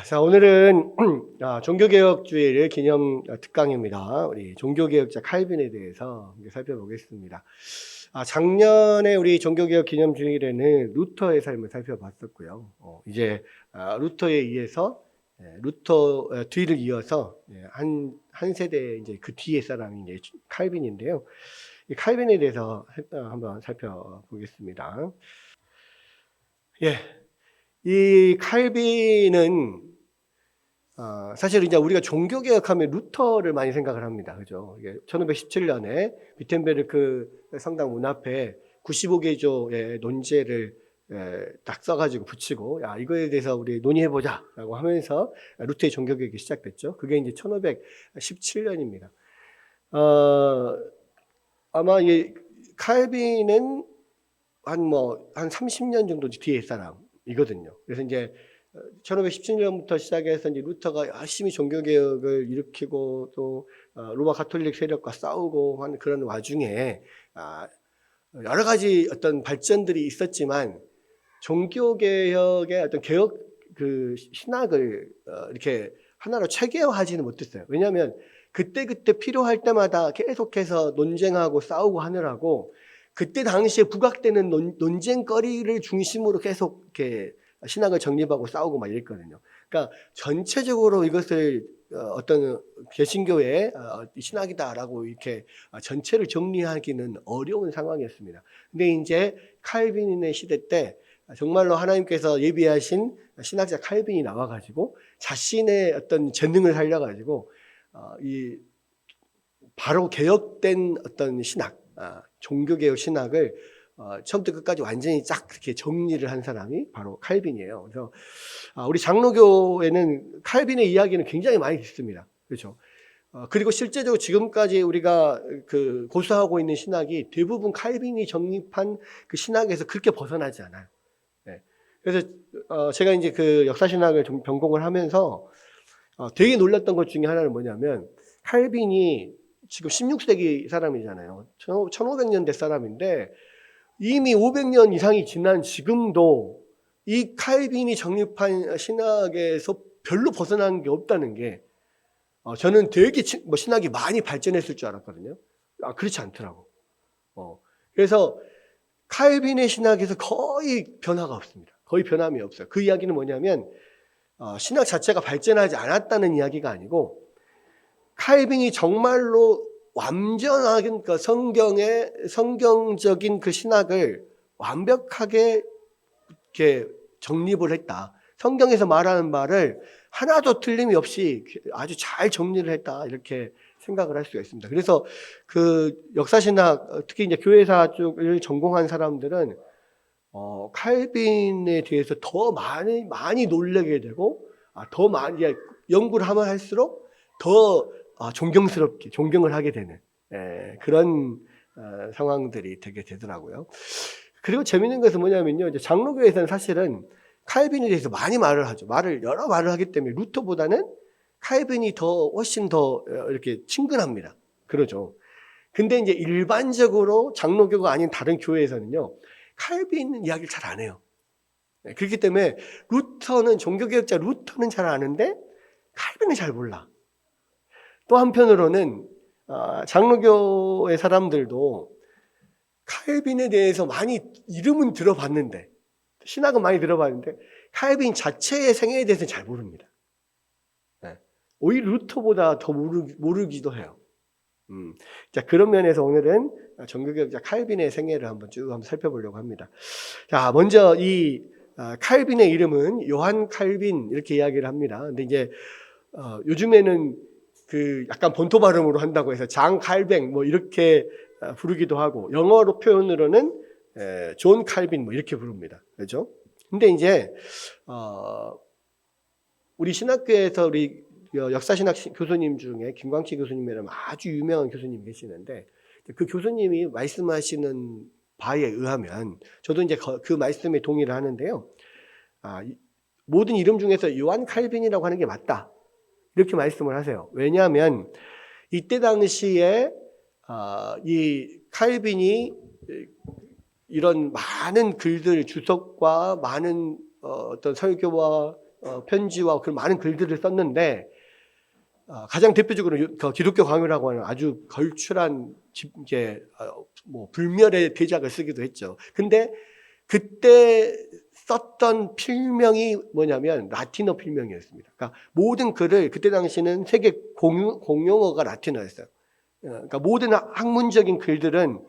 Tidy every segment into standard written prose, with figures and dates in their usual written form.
자, 오늘은 종교개혁주의를 기념 특강입니다. 우리 종교개혁자 칼빈에 대해서 살펴보겠습니다. 작년에 우리 종교개혁 기념주일에는 루터의 삶을 살펴봤었고요. 이제 루터에 의해서 루터 뒤를 이어서 한 세대 이제 그 뒤에 사람이 이제 칼빈인데요. 이 칼빈에 대해서 한번 살펴보겠습니다. 예. 이 칼빈은 사실 이제 우리가 종교개혁하면 루터를 많이 생각을 합니다. 그죠? 1517년에 비텐베르크 성당 문 앞에 95개조의 논제를 딱 써가지고 붙이고, 이거에 대해서 우리 논의해보자 라고 하면서 루터의 종교개혁이 시작됐죠. 그게 이제 1517년입니다. 아마 이 칼빈은 한 30년 정도 뒤에 사람이거든요. 그래서 이제 1517년부터 시작해서 이제 루터가 열심히 종교개혁을 일으키고 또 로마 가톨릭 세력과 싸우고 하는 그런 와중에 여러 가지 어떤 발전들이 있었지만 종교개혁의 어떤 개혁 그 신학을 이렇게 하나로 체계화하지는 못했어요. 왜냐하면 그때 필요할 때마다 계속해서 논쟁하고 싸우고 하느라고 그때 당시에 부각되는 논쟁거리를 중심으로 계속 이렇게 신학을 정립하고 싸우고 막 이랬거든요. 그러니까 전체적으로 이것을 어떤 개신교의 신학이다라고 이렇게 전체를 정리하기는 어려운 상황이었습니다. 근데 이제 칼빈의 시대 때 정말로 하나님께서 예비하신 신학자 칼빈이 나와가지고 자신의 어떤 재능을 살려가지고 이 바로 개혁된 어떤 신학, 종교개혁 신학을 처음부터 끝까지 완전히 쫙 그렇게 정리를 한 사람이 바로 칼빈이에요. 그래서 우리 장로교에는 칼빈의 이야기는 굉장히 많이 듣습니다. 그렇죠? 그리고 실제적으로 지금까지 우리가 그 고수하고 있는 신학이 대부분 칼빈이 정립한 그 신학에서 그렇게 벗어나지 않아요. 네. 그래서 제가 이제 그 역사신학을 좀 전공을 하면서 되게 놀랐던 것 중에 하나는 뭐냐면 칼빈이 지금 16세기 사람이잖아요. 1500년대 사람인데 이미 500년 이상이 지난 지금도 이 칼빈이 정립한 신학에서 별로 벗어난 게 없다는 게 저는 되게 신학이 많이 발전했을 줄 알았거든요. 그렇지 않더라고. 그래서 칼빈의 신학에서 거의 변화가 없습니다. 거의 변함이 없어요. 그 이야기는 뭐냐면 신학 자체가 발전하지 않았다는 이야기가 아니고 칼빈이 정말로 완전하게 그러니까 성경적인 그 신학을 완벽하게 이렇게 정립을 했다. 성경에서 말하는 말을 하나도 틀림이 없이 아주 잘 정리를 했다. 이렇게 생각을 할 수가 있습니다. 그래서 그 역사신학, 특히 이제 교회사 쪽을 전공한 사람들은 칼빈에 대해서 더 많이 놀라게 되고, 더 많이 연구를 하면 할수록 더 존경스럽게 존경을 하게 되는 그런 상황들이 되게 되더라고요. 그리고 재밌는 것은 뭐냐면요, 이제 장로교에서는 사실은 칼빈에 대해서 많이 말을 하죠. 여러 말을 하기 때문에 루터보다는 칼빈이 훨씬 더 이렇게 친근합니다. 그러죠. 근데 이제 일반적으로 장로교가 아닌 다른 교회에서는요, 칼빈 이야기를 잘 안 해요. 그렇기 때문에 종교개혁자 루터는 잘 아는데 칼빈은 잘 몰라. 또 한편으로는 장로교의 사람들도 칼빈에 대해서 많이 이름은 들어봤는데, 신학은 많이 들어봤는데 칼빈 자체의 생애에 대해서는 잘 모릅니다. 오히려 루터보다 더 모르기도 해요. 자, 그런 면에서 오늘은 종교개혁자 칼빈의 생애를 한번 살펴보려고 합니다. 자, 먼저 이 칼빈의 이름은 요한 칼빈 이렇게 이야기를 합니다. 근데 이제 요즘에는 그 약간 본토 발음으로 한다고 해서 장 칼뱅 뭐 이렇게 부르기도 하고, 영어로 표현으로는 존 칼빈 뭐 이렇게 부릅니다. 그렇죠? 근데 이제 우리 신학교에서 우리 역사신학 교수님 중에 김광치 교수님이라는 아주 유명한 교수님이 계시는데, 그 교수님이 말씀하시는 바에 의하면 저도 이제 그 말씀에 동의를 하는데요. 모든 이름 중에서 요한 칼빈이라고 하는 게 맞다. 이렇게 말씀을 하세요. 왜냐하면 이때 당시에 이 칼빈이 이런 많은 글들, 주석과 많은 어떤 설교와 편지와 그 많은 글들을 썼는데 가장 대표적으로 기독교 강요라고 하는 아주 걸출한 뭐 불멸의 대작을 쓰기도 했죠. 근데 그때 썼던 필명이 뭐냐면 라틴어 필명이었습니다. 그러니까 모든 글을 그때 당시는 세계 공용어가 라틴어였어요. 그러니까 모든 학문적인 글들은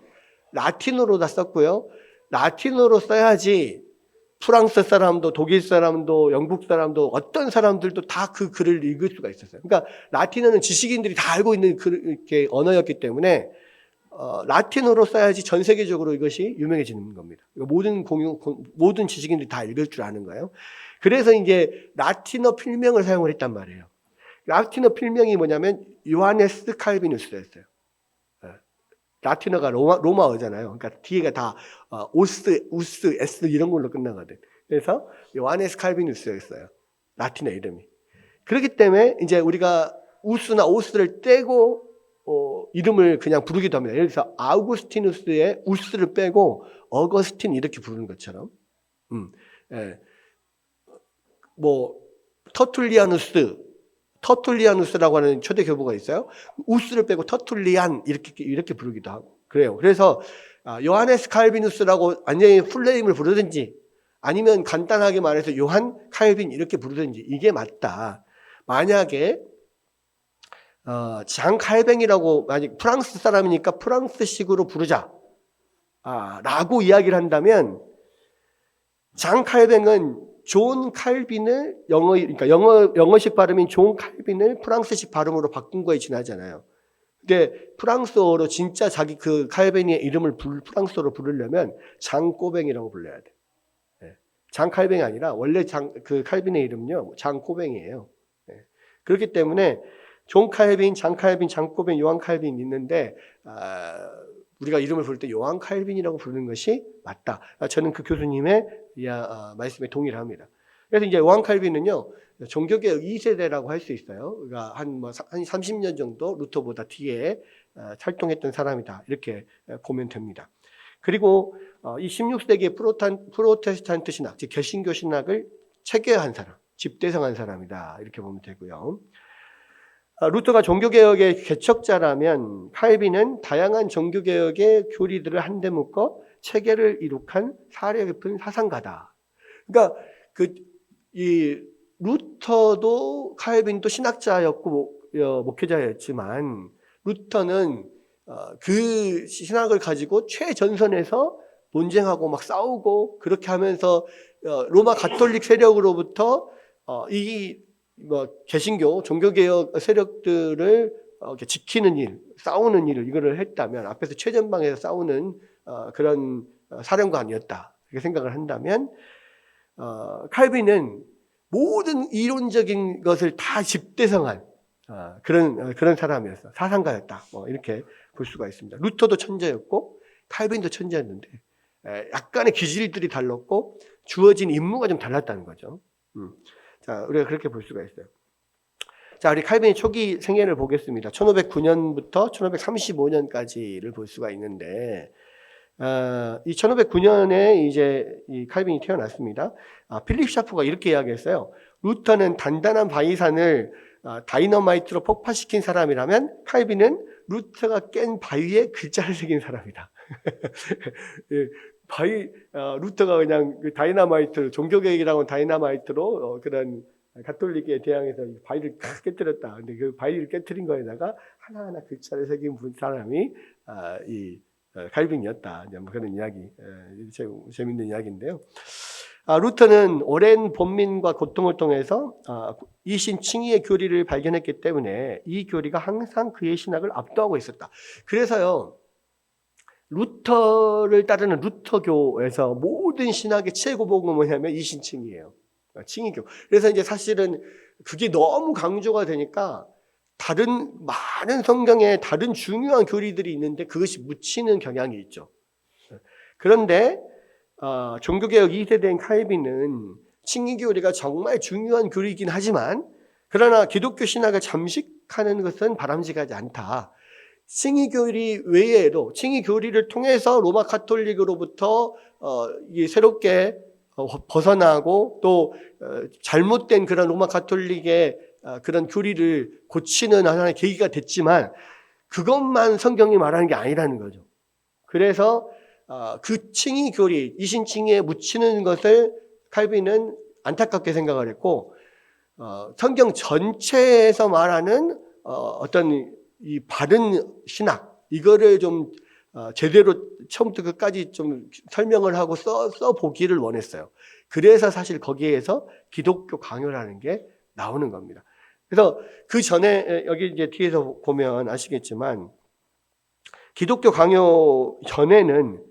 라틴어로 다 썼고요. 라틴어로 써야지 프랑스 사람도 독일 사람도 영국 사람도 어떤 사람들도 다 그 글을 읽을 수가 있었어요. 그러니까 라틴어는 지식인들이 다 알고 있는 이렇게 언어였기 때문에 라틴어로 써야지 전 세계적으로 이것이 유명해지는 겁니다. 모든 지식인들이 다 읽을 줄 아는 거예요. 그래서 이제 라틴어 필명을 사용을 했단 말이에요. 라틴어 필명이 뭐냐면 요하네스 칼비누스였어요. 라틴어가 로마어잖아요. 그러니까 뒤에가 다 오스, 우스, 에스 이런 걸로 끝나거든. 그래서 요하네스 칼비누스였어요. 라틴어 이름이. 그렇기 때문에 이제 우리가 우스나 오스를 떼고 이름을 그냥 부르기도 합니다. 예를 들어서 아우구스티누스의 우스를 빼고 어거스틴 이렇게 부르는 것처럼. 예. 뭐 터툴리아누스라고 하는 초대 교부가 있어요. 우스를 빼고 터툴리안 이렇게 부르기도 하고 그래요. 그래서 요하네스 칼비누스라고 완전히 풀네임을 부르든지 아니면 간단하게 말해서 요한 칼빈 이렇게 부르든지 이게 맞다. 만약에 장 칼뱅이라고 만약 프랑스 사람이니까 프랑스식으로 부르자 라고 이야기를 한다면 장 칼뱅은 존 칼빈을 그러니까 영어식 발음인 존 칼빈을 프랑스식 발음으로 바꾼 거에 지나잖아요. 근데 프랑스어로 진짜 자기 그 칼뱅의 이름을 프랑스어로 부르려면 장꼬뱅이라고 불러야 돼. 네. 장 칼뱅이 아니라 원래 그 칼빈의 이름은요 장꼬뱅이에요. 네. 그렇기 때문에 존 칼빈, 장 칼빈, 장꼬뱅, 요한 칼빈 있는데 우리가 이름을 부를 때 요한 칼빈이라고 부르는 것이 맞다. 저는 그 교수님의 말씀에 동의를 합니다. 그래서 이제 요한 칼빈은요 종교개혁 2세대라고 할 수 있어요. 그러니까 한 30년 정도 루터보다 뒤에 활동했던 사람이다. 이렇게 보면 됩니다. 그리고 이 16세기의 프로테스탄트 신학, 즉 개신교 신학을 체계화한 사람, 집대성한 사람이다. 이렇게 보면 되고요. 루터가 종교개혁의 개척자라면 칼빈은 다양한 종교개혁의 교리들을 한데 묶어 체계를 이룩한 사려 깊은 사상가다. 그러니까 이 루터도 칼빈도 신학자였고 목회자였지만 루터는 그 신학을 가지고 최전선에서 논쟁하고 막 싸우고 그렇게 하면서 로마 가톨릭 세력으로부터 개신교, 종교개혁 세력들을 지키는 일, 싸우는 일을 이거를 했다면 앞에서 최전방에서 싸우는 그런 사령관이었다 이렇게 생각을 한다면 칼빈은 모든 이론적인 것을 다 집대성한 그런 사람이었어. 사상가였다. 이렇게 볼 수가 있습니다. 루터도 천재였고 칼빈도 천재였는데 약간의 기질들이 달랐고 주어진 임무가 좀 달랐다는 거죠. 자, 우리가 그렇게 볼 수가 있어요. 자, 우리 칼빈의 초기 생애를 보겠습니다. 1509년부터 1535년까지를 볼 수가 있는데, 이 1509년에 이제 이 칼빈이 태어났습니다. 필립 샤프가 이렇게 이야기했어요. 루터는 단단한 바위산을 다이너마이트로 폭파시킨 사람이라면 칼빈은 루터가 깬 바위에 글자를 새긴 사람이다. 루터가 그냥 그 다이너마이트, 종교개혁이라고 하는 다이너마이트로 그런 가톨릭에 대항해서 바위를 깨뜨렸다. 근데 그 바위를 깨뜨린 거에다가 하나하나 글자를 새긴 사람이 이 칼빈이었다. 뭐 그런 이야기, 재밌는 이야기인데요. 루터는 오랜 번민과 고통을 통해서 이신 칭의의 교리를 발견했기 때문에 이 교리가 항상 그의 신학을 압도하고 있었다. 그래서요, 루터를 따르는 루터교에서 모든 신학의 최고봉은 뭐냐면 이신칭의예요. 칭의교. 그래서 이제 사실은 그게 너무 강조가 되니까 많은 성경에 다른 중요한 교리들이 있는데 그것이 묻히는 경향이 있죠. 그런데 종교개혁 2세대인 칼빈은 칭의교리가 정말 중요한 교리이긴 하지만 그러나 기독교 신학을 잠식하는 것은 바람직하지 않다. 칭의교리 외에도 칭의교리를 통해서 로마 가톨릭으로부터 새롭게 벗어나고 또 잘못된 그런 로마 가톨릭의 그런 교리를 고치는 하나의 계기가 됐지만 그것만 성경이 말하는 게 아니라는 거죠. 그래서 그 칭의 교리, 이신칭의에 묻히는 것을 칼빈은 안타깝게 생각을 했고 성경 전체에서 말하는 어떤 이 바른 신학 이거를 좀 제대로 처음부터 끝까지 좀 설명을 하고 써보기를 원했어요. 그래서 사실 거기에서 기독교 강요라는 게 나오는 겁니다. 그래서 그 전에 여기 이제 뒤에서 보면 아시겠지만 기독교 강요 전에는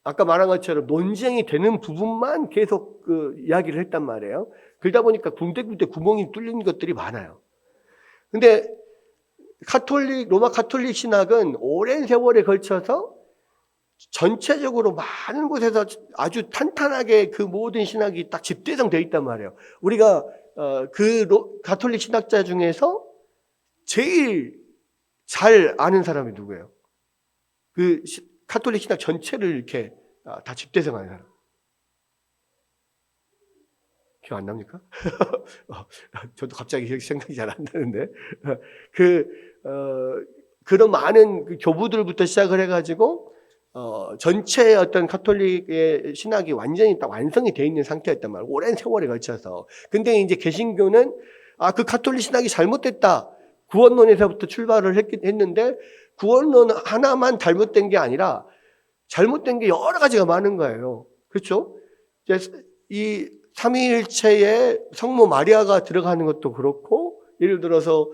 아까 말한 것처럼 논쟁이 되는 부분만 계속 그 이야기를 했단 말이에요. 그러다 보니까 군데군데 구멍이 뚫린 것들이 많아요. 근데 로마 가톨릭 신학은 오랜 세월에 걸쳐서 전체적으로 많은 곳에서 아주 탄탄하게 그 모든 신학이 딱 집대성되어 있단 말이에요. 우리가 가톨릭 신학자 중에서 제일 잘 아는 사람이 누구예요? 그 가톨릭 신학 전체를 이렇게 다 집대성하는 사람. 기억 안 납니까? 저도 갑자기 생각이 잘 안 나는데 그런 많은 그 교부들부터 시작을 해가지고 전체 어떤 가톨릭의 신학이 완전히 딱 완성이 되어 있는 상태였단 말이에요. 오랜 세월에 걸쳐서. 근데 이제 개신교는 그 가톨릭 신학이 잘못됐다. 구원론에서부터 출발을 했는데 구원론 하나만 잘못된 게 아니라 잘못된 게 여러 가지가 많은 거예요. 그렇죠? 이 삼위일체에 성모 마리아가 들어가는 것도 그렇고, 예를 들어서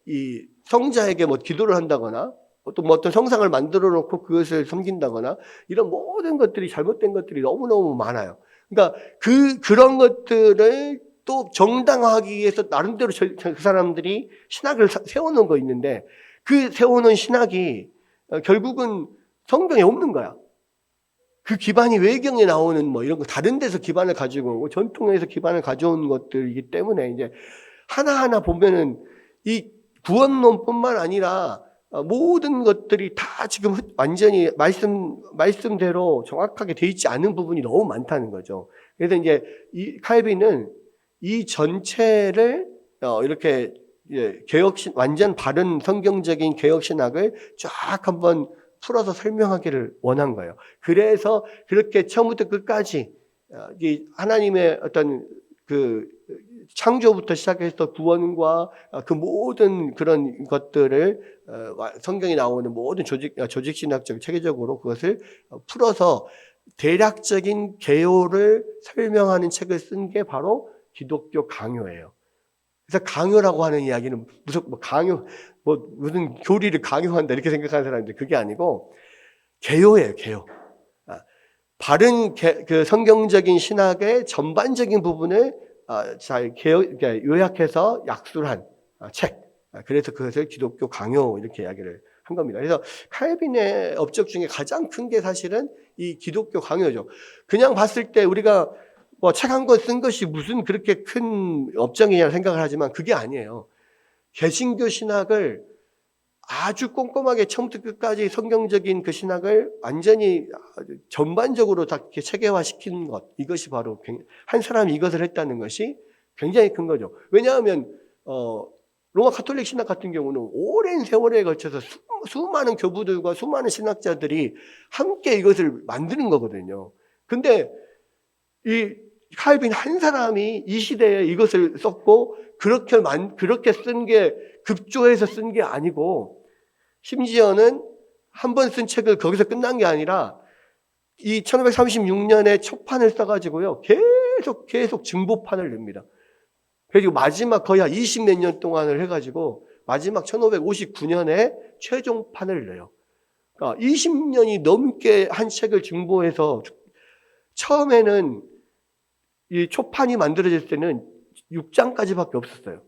이 성자에게 기도를 한다거나 또 어떤 성상을 만들어 놓고 그것을 섬긴다거나 이런 모든 것들이 잘못된 것들이 너무너무 많아요. 그러니까 그런 것들을 또 정당화하기 위해서 나름대로 그 사람들이 신학을 세워놓은 거 있는데 그 세워놓은 신학이 결국은 성경에 없는 거야. 그 기반이 외경에 나오는 이런 거 다른 데서 기반을 가지고 오고 전통에서 기반을 가져온 것들이기 때문에 이제 하나하나 보면은 이 구원론뿐만 아니라 모든 것들이 다 지금 완전히 말씀대로 정확하게 돼 있지 않은 부분이 너무 많다는 거죠. 그래서 이제 이 칼빈은 이 전체를 이렇게 완전 바른 성경적인 개혁신학을 쫙 한번 풀어서 설명하기를 원한 거예요. 그래서 그렇게 처음부터 끝까지 하나님의 어떤 그 창조부터 시작해서 구원과 그 모든 그런 것들을 성경에 나오는 모든 조직신학적 체계적으로 그것을 풀어서 대략적인 개요를 설명하는 책을 쓴 게 바로 기독교 강요예요. 그래서 강요라고 하는 이야기는 무슨 교리를 강요한다 이렇게 생각하는 사람들 그게 아니고 개요예요, 개요. 바른 그 성경적인 신학의 전반적인 부분을 잘 요약해서 약술한 책. 그래서 그것을 기독교 강요 이렇게 이야기를 한 겁니다. 그래서 칼빈의 업적 중에 가장 큰 게 사실은 이 기독교 강요죠. 그냥 봤을 때 우리가 책 한 권 쓴 것이 무슨 그렇게 큰 업적이냐 생각을 하지만 그게 아니에요. 개신교 신학을 아주 꼼꼼하게 처음부터 끝까지 성경적인 그 신학을 완전히 전반적으로 다 이렇게 체계화시킨 것. 이것이 바로 한 사람이 이것을 했다는 것이 굉장히 큰 거죠. 왜냐하면 로마 가톨릭 신학 같은 경우는 오랜 세월에 걸쳐서 수많은 교부들과 수많은 신학자들이 함께 이것을 만드는 거거든요. 근데 이 칼빈 한 사람이 이 시대에 이것을 썼고 그렇게 쓴 게 급조해서 쓴 게 아니고 심지어는 한 번 쓴 책을 거기서 끝난 게 아니라 이 1536년에 초판을 써가지고요 계속 증보판을 냅니다. 그리고 마지막 거의 한 20몇 년 동안을 해가지고 마지막 1559년에 최종판을 내요. 그러니까 20년이 넘게 한 책을 증보해서 처음에는 이 초판이 만들어질 때는 6장까지밖에 없었어요.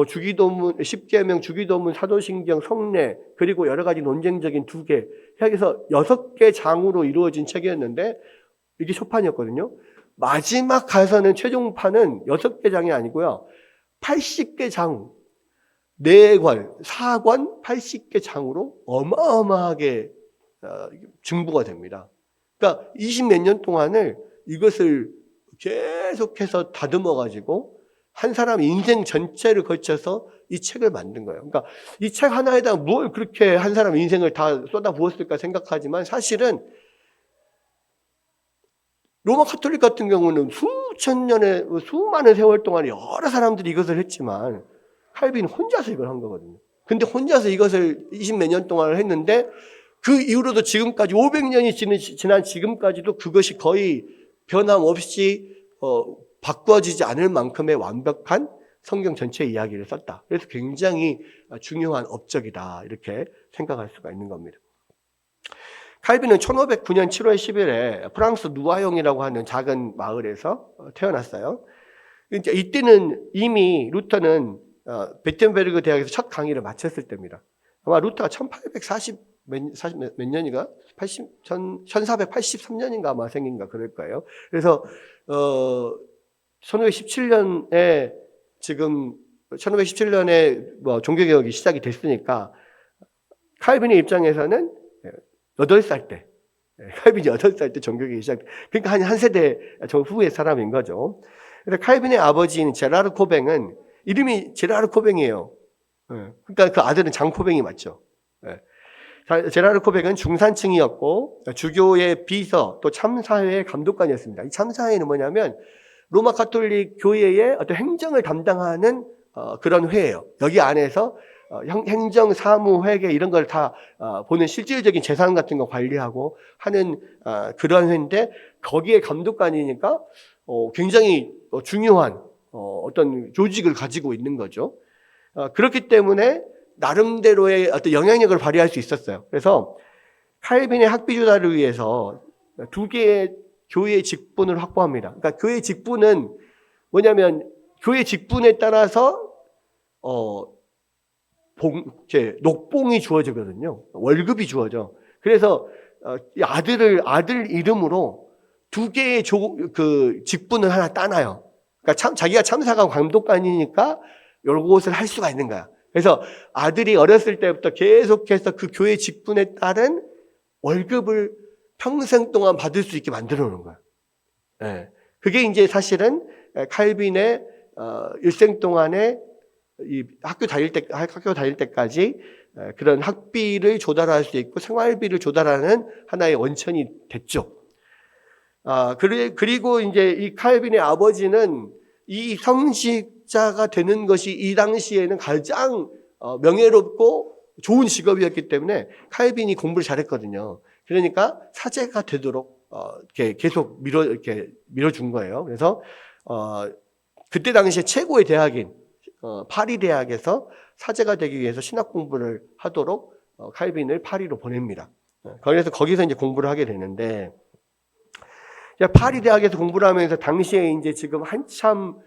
주기도문, 10계명, 주기도문, 사도신경, 성례, 그리고 여러 가지 논쟁적인 2개, 해서 6개 장으로 이루어진 책이었는데 이게 초판이었거든요. 마지막 가서는 최종판은 6개 장이 아니고요. 80개 장, 4권, 4권, 80개 장으로 어마어마하게 증부가 됩니다. 그러니까 20몇 년 동안을 이것을 계속해서 다듬어 가지고 한 사람 인생 전체를 거쳐서 이 책을 만든 거예요. 그러니까 이 책 하나에다 뭘 그렇게 한 사람 인생을 다 쏟아부었을까 생각하지만 사실은 로마 카톨릭 같은 경우는 수천 년의 수많은 세월 동안 여러 사람들이 이것을 했지만 칼빈은 혼자서 이걸 한 거거든요. 근데 혼자서 이것을 20몇 년 동안 했는데 그 이후로도 지금까지 500년이 지난 지금까지도 그것이 거의 변함없이 바꿔지지 않을 만큼의 완벽한 성경 전체 이야기를 썼다. 그래서 굉장히 중요한 업적이다 이렇게 생각할 수가 있는 겁니다. 칼빈은 1509년 7월 10일에 프랑스 누아용이라고 하는 작은 마을에서 태어났어요. 이때는 이미 루터는 베텐베르그 대학에서 첫 강의를 마쳤을 때입니다. 아마 루터가 1840 몇 년인가? 1483년인가 아마 생긴가 그럴 거예요. 그래서 1517년에 지금 1517년에 뭐 종교개혁이 시작이 됐으니까 칼빈의 입장에서는 8살 때, 칼빈이 8살 때 종교개혁이 시작. 그러니까 한 세대 저 후의 사람인 거죠. 그래서 칼빈의 아버지인 제라르 코뱅은 이름이 제라르 코뱅이에요. 그러니까 그 아들은 장 코뱅이 맞죠. 제라르 코뱅은 중산층이었고 주교의 비서 또 참사회의 감독관이었습니다. 이 참사회는 뭐냐면 로마 카톨릭 교회의 어떤 행정을 담당하는 그런 회예요. 여기 안에서 행정, 사무, 회계 이런 걸 다 보는 실질적인 재산 같은 거 관리하고 하는 그런 회인데 거기에 감독관이니까 굉장히 중요한 어떤 조직을 가지고 있는 거죠. 그렇기 때문에 나름대로의 어떤 영향력을 발휘할 수 있었어요. 그래서 칼빈의 학비 조달을 위해서 2개의 교회의 직분을 확보합니다. 그러니까 교회 직분은 뭐냐면 교회 직분에 따라서 녹봉이 주어지거든요. 월급이 주어져. 그래서 아들 이름으로 2개의 그 직분을 하나 따놔요. 그러니까 자기가 참사관 감독관이니까 요것을 할 수가 있는 거야. 그래서 아들이 어렸을 때부터 계속해서 그 교회 직분에 따른 월급을 평생 동안 받을 수 있게 만들어 놓은 거야. 예. 그게 이제 사실은 칼빈의 일생 동안에 이 학교 다닐 때까지 그런 학비를 조달할 수 있고 생활비를 조달하는 하나의 원천이 됐죠. 그리고 이제 이 칼빈의 아버지는 이 성직자가 되는 것이 이 당시에는 가장 명예롭고 좋은 직업이었기 때문에 칼빈이 공부를 잘했거든요. 그러니까 사제가 되도록 이렇게 계속 밀어준 거예요. 그래서 그때 당시에 최고의 대학인 파리 대학에서 사제가 되기 위해서 신학 공부를 하도록 칼빈을 파리로 보냅니다. 그래서 거기서 이제 공부를 하게 되는데 파리 대학에서 공부를 하면서 당시에 이제 지금 한참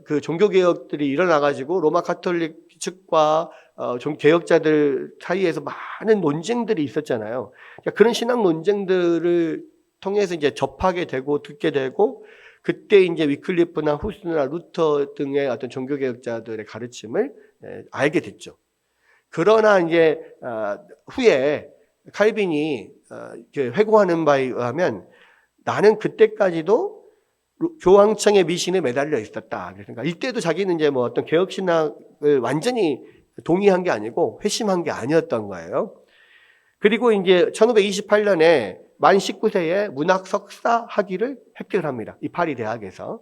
그 종교 개혁들이 일어나가지고 로마 카톨릭 측과 개혁자들 사이에서 많은 논쟁들이 있었잖아요. 그런 신학 논쟁들을 통해서 이제 접하게 되고 듣게 되고 그때 이제 위클리프나 후스나 루터 등의 어떤 종교 개혁자들의 가르침을 알게 됐죠. 그러나 이제 후에 칼빈이 회고하는 바에 의하면 나는 그때까지도 교황청의 미신에 매달려 있었다. 그러니까 이때도 자기는 이제 뭐 어떤 개혁 신학을 완전히 동의한 게 아니고 회심한 게 아니었던 거예요. 그리고 이제 1528년에 만 19세에 문학 석사 학위를 획득을 합니다. 이 파리 대학에서.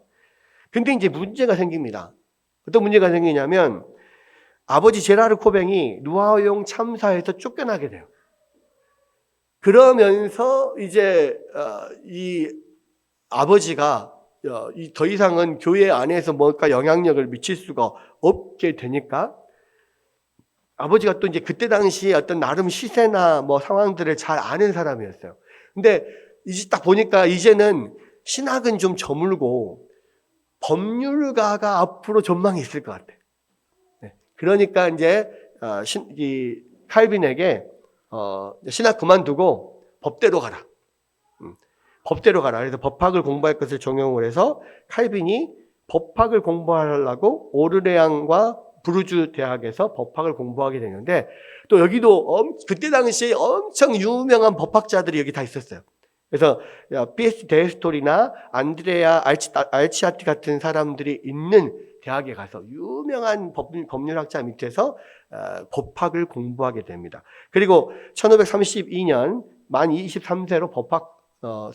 근데 이제 문제가 생깁니다. 어떤 문제가 생기냐면 아버지 제라르 코뱅이 누아용 참사에서 쫓겨나게 돼요. 그러면서 이제 이 아버지가 더 이상은 교회 안에서 뭔가 영향력을 미칠 수가 없게 되니까 아버지가 또 이제 그때 당시에 어떤 나름 시세나 뭐 상황들을 잘 아는 사람이었어요. 근데 이제 딱 보니까 이제는 신학은 좀 저물고 법률가가 앞으로 전망이 있을 것 같아. 그러니까 이제 이 칼빈에게 신학 그만두고 법대로 가라. 법대로 가라. 그래서 법학을 공부할 것을 종용을 해서 칼빈이 법학을 공부하려고 오르레앙과 부르주 대학에서 법학을 공부하게 되는데 또 여기도 그때 당시에 엄청 유명한 법학자들이 여기 다 있었어요. 그래서 B.S. 데스톨이나 안드레아 알치아티 같은 사람들이 있는 대학에 가서 유명한 법률학자 밑에서 법학을 공부하게 됩니다. 그리고 1532년 만 23세로 법학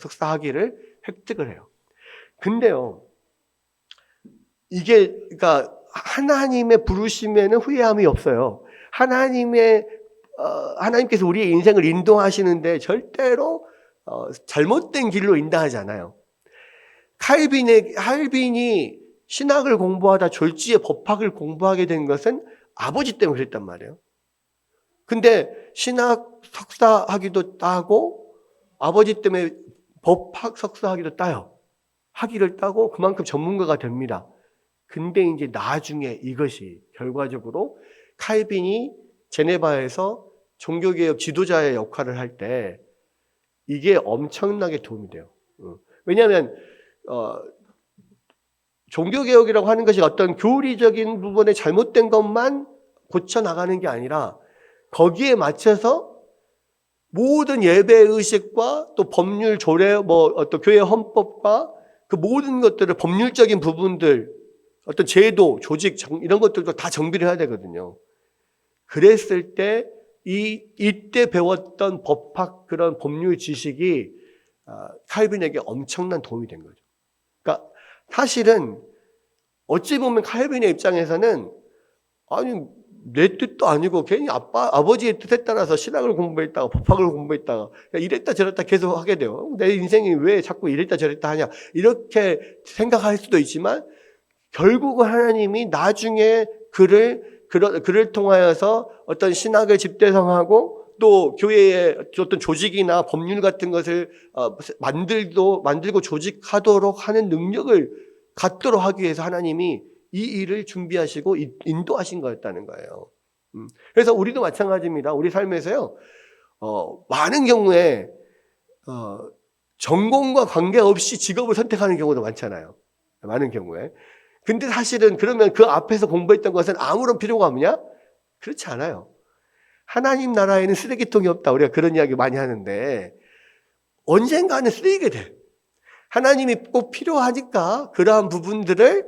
석사 학위를 획득을 해요. 근데요, 이게 그러니까 하나님의 부르심에는 후회함이 없어요. 하나님께서 우리의 인생을 인도하시는데 절대로 잘못된 길로 인도하지 않아요. 칼빈이 신학을 공부하다 졸지에 법학을 공부하게 된 것은 아버지 때문에 그랬단 말이에요. 근데 신학 석사 학위도 따고 아버지 때문에 법학 석사 학위도 따요. 학위를 따고 그만큼 전문가가 됩니다. 근데 이제 나중에 이것이 결과적으로 칼빈이 제네바에서 종교개혁 지도자의 역할을 할 때 이게 엄청나게 도움이 돼요. 왜냐하면 종교개혁이라고 하는 것이 어떤 교리적인 부분에 잘못된 것만 고쳐나가는 게 아니라 거기에 맞춰서 모든 예배의식과 또 법률 조례, 어떤 교회 헌법과 그 모든 것들을 법률적인 부분들, 어떤 제도, 조직, 이런 것들도 다 정비를 해야 되거든요. 그랬을 때 이때 배웠던 법학 그런 법률 지식이 칼빈에게 엄청난 도움이 된 거죠. 그러니까 사실은 어찌 보면 칼빈의 입장에서는 아니 내 뜻도 아니고 괜히 아버지의 뜻에 따라서 신학을 공부했다가 법학을 공부했다가 이랬다 저랬다 계속 하게 돼요. 내 인생이 왜 자꾸 이랬다 저랬다 하냐 이렇게 생각할 수도 있지만 결국은 하나님이 나중에 그를 통하여서 어떤 신학을 집대성하고 또 교회의 어떤 조직이나 법률 같은 것을 만들고 조직하도록 하는 능력을 갖도록 하기 위해서 하나님이 이 일을 준비하시고 인도하신 거였다는 거예요. 그래서 우리도 마찬가지입니다. 우리 삶에서요, 많은 경우에 전공과 관계없이 직업을 선택하는 경우도 많잖아요. 많은 경우에. 근데 사실은 그러면 그 앞에서 공부했던 것은 아무런 필요가 없냐? 그렇지 않아요. 하나님 나라에는 쓰레기통이 없다. 우리가 그런 이야기 많이 하는데 언젠가는 쓰이게 돼. 하나님이 꼭 필요하니까 그러한 부분들을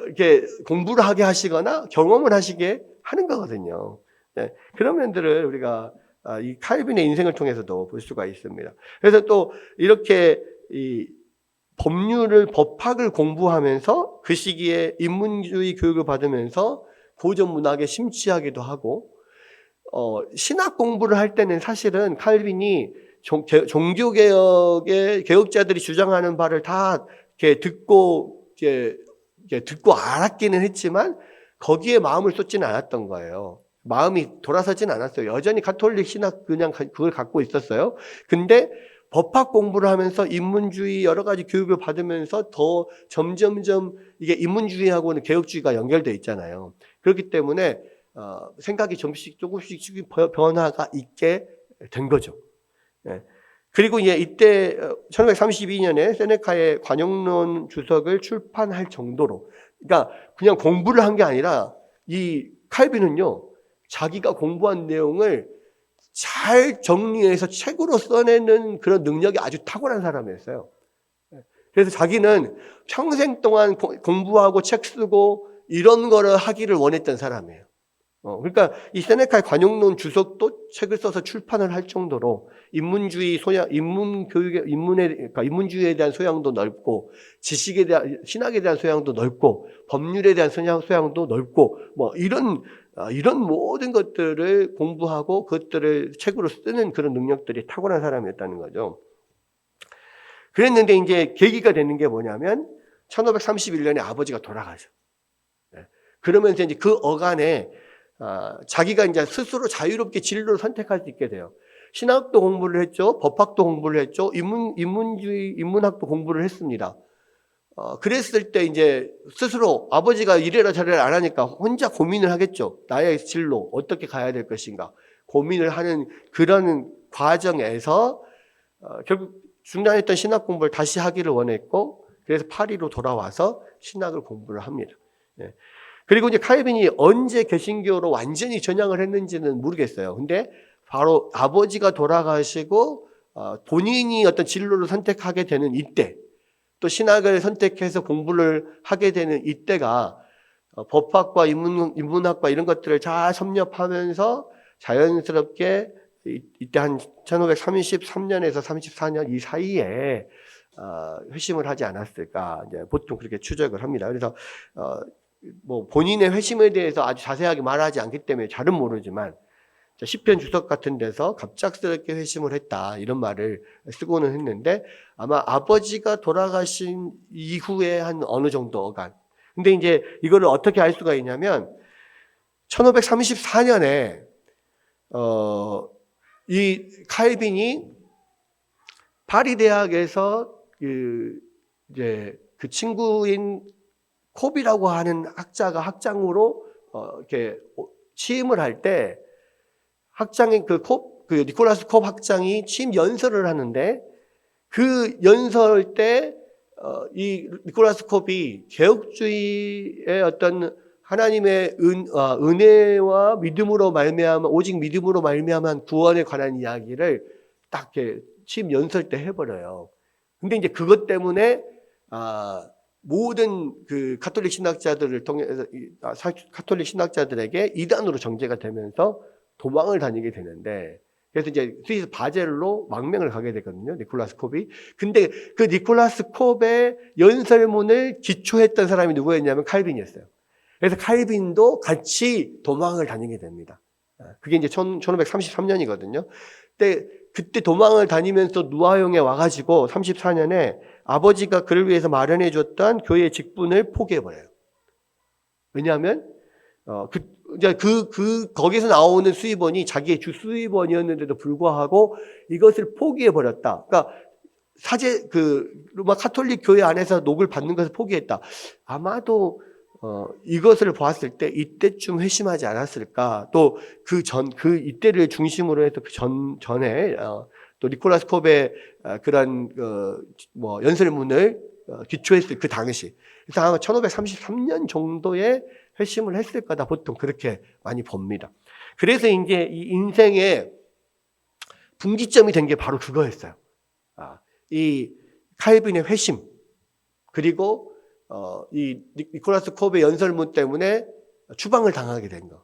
이렇게 공부를 하게 하시거나 경험을 하시게 하는 거거든요. 네, 그런 면들을 우리가 이 칼빈의 인생을 통해서도 볼 수가 있습니다. 그래서 또 이렇게 이 법학을 공부하면서 그 시기에 인문주의 교육을 받으면서 고전 문학에 심취하기도 하고 신학 공부를 할 때는 사실은 칼빈이 종교개혁의 개혁자들이 주장하는 바를 다 이렇게 듣고 알았기는 했지만 거기에 마음을 쏟지는 않았던 거예요. 마음이 돌아서진 않았어요. 여전히 가톨릭 신학 그냥 그걸 갖고 있었어요. 근데 법학 공부를 하면서 인문주의 여러 가지 교육을 받으면서 더 점점점 이게 인문주의하고는 개혁주의가 연결되어 있잖아요. 그렇기 때문에 생각이 조금씩 변화가 있게 된 거죠. 네. 그리고 이때 1532년에 세네카의 관용론 주석을 출판할 정도로, 그러니까 그냥 공부를 한 게 아니라 이 칼빈은요, 자기가 공부한 내용을 잘 정리해서 책으로 써내는 그런 능력이 아주 탁월한 사람이었어요. 그래서 자기는 평생 동안 공부하고 책 쓰고 이런 거를 하기를 원했던 사람이에요. 그러니까 이 세네카의 관용론 주석도 책을 써서 출판을 할 정도로 인문주의 소양, 그러니까 인문주의에 대한 소양도 넓고, 지식에 대한, 신학에 대한 소양도 넓고, 법률에 대한 소양도 넓고, 이런 모든 것들을 공부하고 그것들을 책으로 쓰는 그런 능력들이 탁월한 사람이었다는 거죠. 그랬는데 이제 계기가 되는 게 뭐냐면 1531년에 아버지가 돌아가죠. 그러면서 이제 그 어간에 자기가 이제 스스로 자유롭게 진로를 선택할 수 있게 돼요. 신학도 공부를 했죠. 법학도 공부를 했죠. 인문학도 공부를 했습니다. 그랬을 때 이제 스스로 아버지가 이래라 저래라 안 하니까 혼자 고민을 하겠죠. 나의 진로 어떻게 가야 될 것인가 고민을 하는 그런 과정에서 결국 중단했던 신학 공부를 다시 하기를 원했고, 그래서 파리로 돌아와서 신학을 공부를 합니다. 그리고 이제 칼빈이 언제 개신교로 완전히 전향을 했는지는 모르겠어요. 근데 바로 아버지가 돌아가시고 본인이 어떤 진로를 선택하게 되는 이때, 또 신학을 선택해서 공부를 하게 되는 이때가 법학과 인문학과 이런 것들을 잘 섭렵하면서 자연스럽게 이때 한 1533년에서 34년 이 사이에 회심을 하지 않았을까, 이제 보통 그렇게 추적을 합니다. 그래서 뭐 본인의 회심에 대해서 아주 자세하게 말하지 않기 때문에 잘은 모르지만 시편 주석 같은 데서 갑작스럽게 회심을 했다 이런 말을 쓰고는 했는데, 아마 아버지가 돌아가신 이후에 한 어느 정도가, 근데 이제 이거를 어떻게 알 수가 있냐면 1534년에 이 칼빈이 파리 대학에서 이제 그 친구인 콥이라고 하는 학자가 학장으로 이렇게 취임을 할 때, 학장인 그 니콜라스 콥 학장이 취임 연설을 하는데, 그 연설 때 이 니콜라스 콥이 개혁주의의 어떤 하나님의 은혜와 믿음으로 말미암아, 오직 믿음으로 말미암은 구원에 관한 이야기를 딱 이렇게 취임 연설 때 해버려요. 근데 이제 그것 때문에 모든 그 가톨릭 신학자들을 통해서 가톨릭 신학자들에게 이단으로 정죄가 되면서 도망을 다니게 되는데, 그래서 이제 스위스 바젤로 망명을 가게 되거든요, 니콜라스 콥이. 근데 그 니콜라스 콥의 연설문을 기초했던 사람이 누구였냐면 칼빈이었어요. 그래서 칼빈도 같이 도망을 다니게 됩니다. 그게 이제 1533년이거든요. 근데 그때 도망을 다니면서 누아용에 와가지고 34년에 아버지가 그를 위해서 마련해 줬던 교회 직분을 포기해버려요. 왜냐하면 거기서 나오는 수입원이 자기의 주 수입원이었는데도 불구하고 이것을 포기해버렸다. 그러니까 로마 카톨릭 교회 안에서 녹을 받는 것을 포기했다. 아마도 이것을 보았을 때 이때쯤 회심하지 않았을까. 또 이때를 중심으로 해서 그 전에 또 니콜라스 콥의 그런 연설문을 기초했을 그 당시. 그래서 아마 1533년 정도에 회심을 했을 거다. 보통 그렇게 많이 봅니다. 그래서 이제 이 인생의 분기점이 된 게 바로 그거였어요. 이 칼빈의 회심, 그리고 이 니콜라스 콥의 연설문 때문에 추방을 당하게 된 거.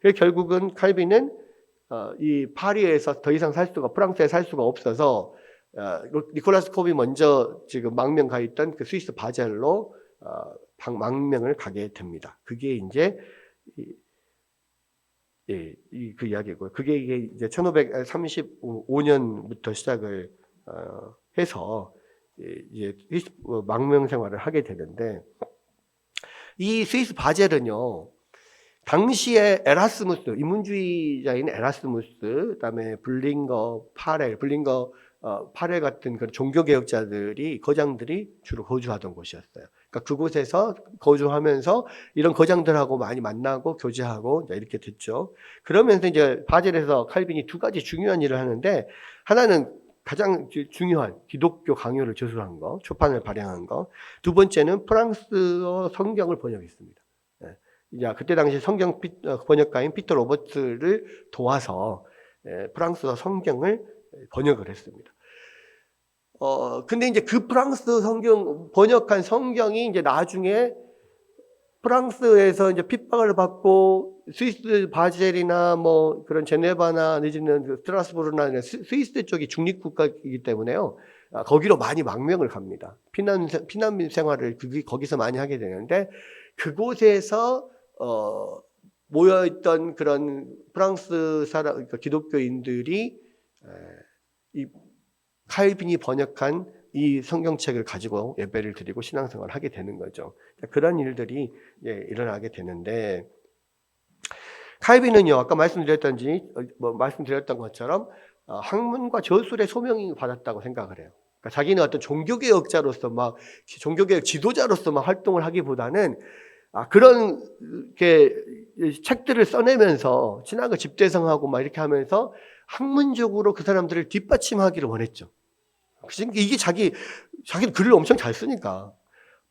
그래서 결국은 칼빈은 이 파리에서 더 이상 프랑스에 살 수가 없어서 니콜라스 콥이 먼저 지금 망명 가 있던 그 스위스 바젤로 망명을 가게 됩니다. 그게 이제 그 이야기고요. 그게 이제 1535년부터 시작을 해서 이제 스위스 망명 생활을 하게 되는데, 이 스위스 바젤은요, 당시에 에라스무스, 인문주의자인 에라스무스, 그다음에 파렐 같은 그런 종교개혁자들이, 거장들이 주로 거주하던 곳이었어요. 그러니까 그곳에서 거주하면서 이런 거장들하고 많이 만나고 교제하고 이렇게 됐죠. 그러면서 이제 바젤에서 칼빈이 두 가지 중요한 일을 하는데, 하나는 가장 중요한 기독교 강요를 저술한 거, 초판을 발행한 거. 두 번째는 프랑스어 성경을 번역했습니다. 이제 그때 당시 성경 번역가인 피터 로버츠를 도와서 프랑스어 성경을 번역을 했습니다. 근데 이제 그 프랑스 번역한 성경이 이제 나중에 프랑스에서 이제 핍박을 받고 스위스 바젤이나 뭐 그런 제네바나 내지는 스트라스부르나 스위스 쪽이 중립국가이기 때문에요. 거기로 많이 망명을 갑니다. 피난민 생활을 거기서 많이 하게 되는데, 그곳에서 모여있던 그런 프랑스 사람, 그러니까 기독교인들이 이 칼빈이 번역한 이 성경책을 가지고 예배를 드리고 신앙생활을 하게 되는 거죠. 그런 일들이 일어나게 되는데, 칼빈은요, 아까 말씀드렸던 것처럼 학문과 저술의 소명을 받았다고 생각을 해요. 그러니까 자기는 어떤 종교개혁자로서 종교개혁 지도자로서 활동을 하기보다는 그런 책들을 써내면서 신학을 집대성하고 이렇게 하면서 학문적으로 그 사람들을 뒷받침하기를 원했죠. 이게 자기는 글을 엄청 잘 쓰니까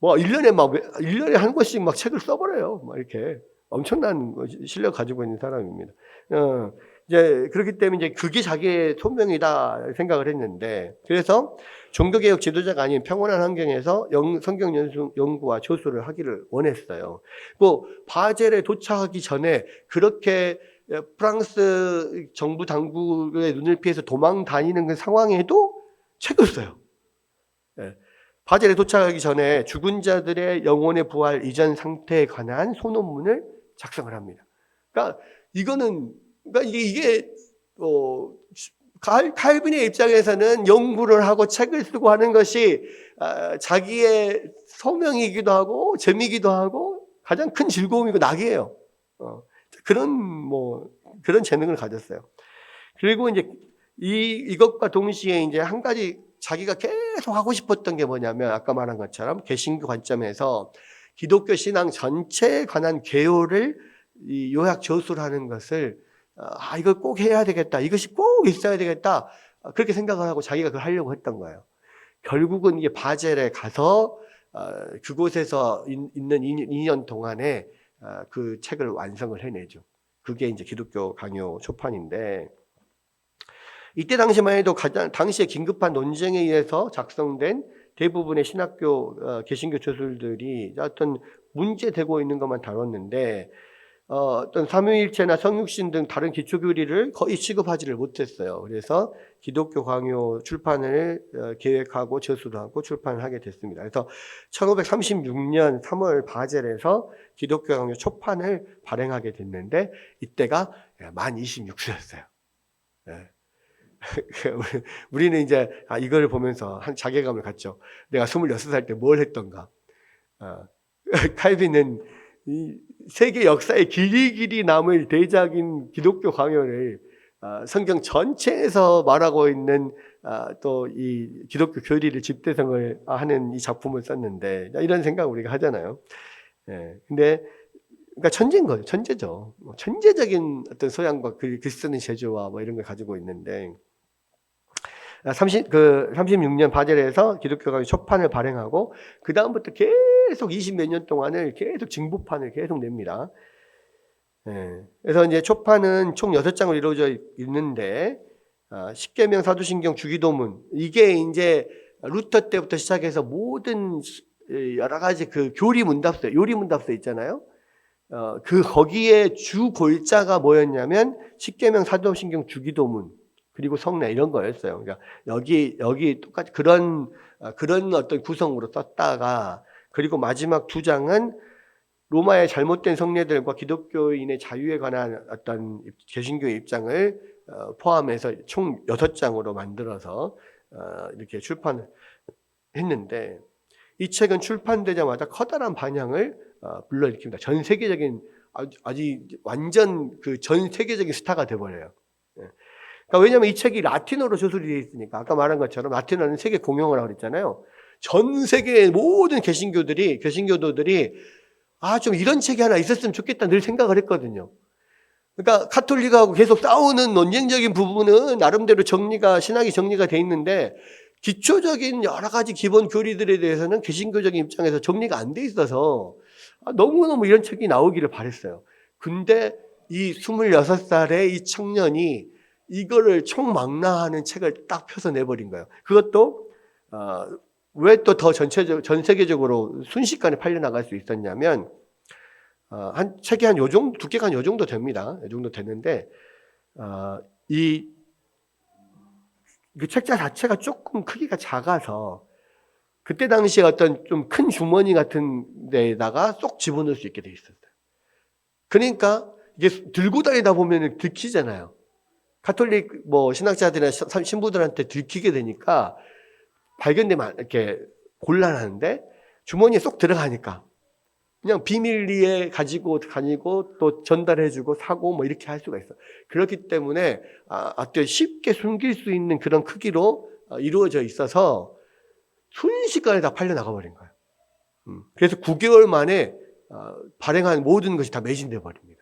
1년에 한 권씩 책을 써버려요. 이렇게 엄청난 실력 가지고 있는 사람입니다. 이제 그렇기 때문에 이제 그게 자기의 소명이다 생각을 했는데, 그래서 종교개혁 지도자가 아닌 평온한 환경에서 성경 연구와 조수를 하기를 원했어요. 뭐 바젤에 도착하기 전에 그렇게 프랑스 정부 당국의 눈을 피해서 도망 다니는 그 상황에도 책을 써요. 바젤에 도착하기 전에 죽은 자들의 영혼의 부활 이전 상태에 관한 소논문을 작성을 합니다. 그러니까 이게 칼빈의 입장에서는 연구를 하고 책을 쓰고 하는 것이 자기의 소명이기도 하고 재미기도 하고 가장 큰 즐거움이고 낙이에요. 그런 재능을 가졌어요. 그리고 이제 이것과 동시에 이제 한 가지 자기가 계속 하고 싶었던 게 뭐냐면, 아까 말한 것처럼 개신교 관점에서 기독교 신앙 전체에 관한 개요를 요약 저술을 하는 것을 이걸 꼭 해야 되겠다, 이것이 꼭 있어야 되겠다, 그렇게 생각을 하고 자기가 그걸 하려고 했던 거예요. 결국은 이게 바젤에 가서 그곳에서 있는 2년 동안에 그 책을 완성을 해내죠. 그게 이제 기독교 강요 초판인데, 이때 당시만 해도 당시에 긴급한 논쟁에 의해서 작성된 대부분의 신학교 개신교 저술들이 어떤 문제되고 있는 것만 다뤘는데, 어떤 삼위일체나 성육신 등 다른 기초교리를 거의 취급하지를 못했어요. 그래서 기독교 강요 출판을 계획하고 저술하고 출판을 하게 됐습니다. 그래서 1536년 3월 바젤에서 기독교 강요 초판을 발행하게 됐는데, 이때가 만 26세였어요. 우리는 이제 이걸 보면서 한 자괴감을 갖죠. 내가 26살 때 뭘 했던가. 칼빈은 이 세계 역사에 길이 남을 대작인 기독교 강요를 성경 전체에서 말하고 있는 또 이 기독교 교리를 집대성을 하는 이 작품을 썼는데, 이런 생각을 우리가 하잖아요. 근데 그러니까 천재인 거예요. 천재죠. 천재적인 어떤 소양과 글 쓰는 재주와 뭐 이런 걸 가지고 있는데, 36년 바젤에서 기독교 강요 초판을 발행하고 그 다음부터 계속 20몇 년 동안을 계속 증부판을 계속 냅니다. 그래서 이제 초판은 총 6장으로 이루어져 있는데, 십계명, 사도신경, 주기도문, 이게 이제 루터 때부터 시작해서 모든 여러 가지 그 요리문답서 있잖아요. 거기에 주 골자가 뭐였냐면 십계명, 사도신경, 주기도문, 그리고 성례, 이런 거였어요. 그러니까 여기 똑같이 그런 어떤 구성으로 썼다가, 그리고 마지막 2장은 로마의 잘못된 성례들과 기독교인의 자유에 관한 어떤 개신교의 입장을 포함해서 총 6장으로 만들어서 이렇게 출판을 했는데, 이 책은 출판되자마자 커다란 반향을 불러일으킵니다. 전 세계적인 완전 그 전 세계적인 스타가 돼버려요. 그러니까 왜냐하면 이 책이 라틴어로 저술이 되어 있으니까, 아까 말한 것처럼 라틴어는 세계 공용어라고 그랬잖아요. 전 세계의 모든 개신교도들이 좀 이런 책이 하나 있었으면 좋겠다 늘 생각을 했거든요. 그러니까 카톨릭하고 계속 싸우는 논쟁적인 부분은 나름대로 신학이 정리가 돼 있는데, 기초적인 여러 가지 기본 교리들에 대해서는 개신교적인 입장에서 정리가 안 돼 있어서 너무너무 이런 책이 나오기를 바랬어요. 근데 이 26살의 이 청년이 이거를 총망라하는 책을 딱 펴서 내버린 거예요. 그것도 왜 또 더 전 세계적으로 순식간에 팔려나갈 수 있었냐면, 책이 두께가 한 요 정도 됩니다. 요 정도 되는데, 그 책자 자체가 조금 크기가 작아서 그때 당시에 어떤 좀 큰 주머니 같은 데다가 쏙 집어넣을 수 있게 돼 있었어요. 그러니까 이게 들고 다니다 보면 들키잖아요. 가톨릭 신학자들이나 신부들한테 들키게 되니까 발견되면 이렇게 곤란한데, 주머니에 쏙 들어가니까 그냥 비밀리에 가지고 다니고 또 전달해주고 사고 뭐 이렇게 할 수가 있어. 그렇기 때문에 아주 쉽게 숨길 수 있는 그런 크기로 이루어져 있어서 순식간에 다 팔려나가 버린 거예요. 그래서 9개월 만에 발행한 모든 것이 다 매진돼 버립니다.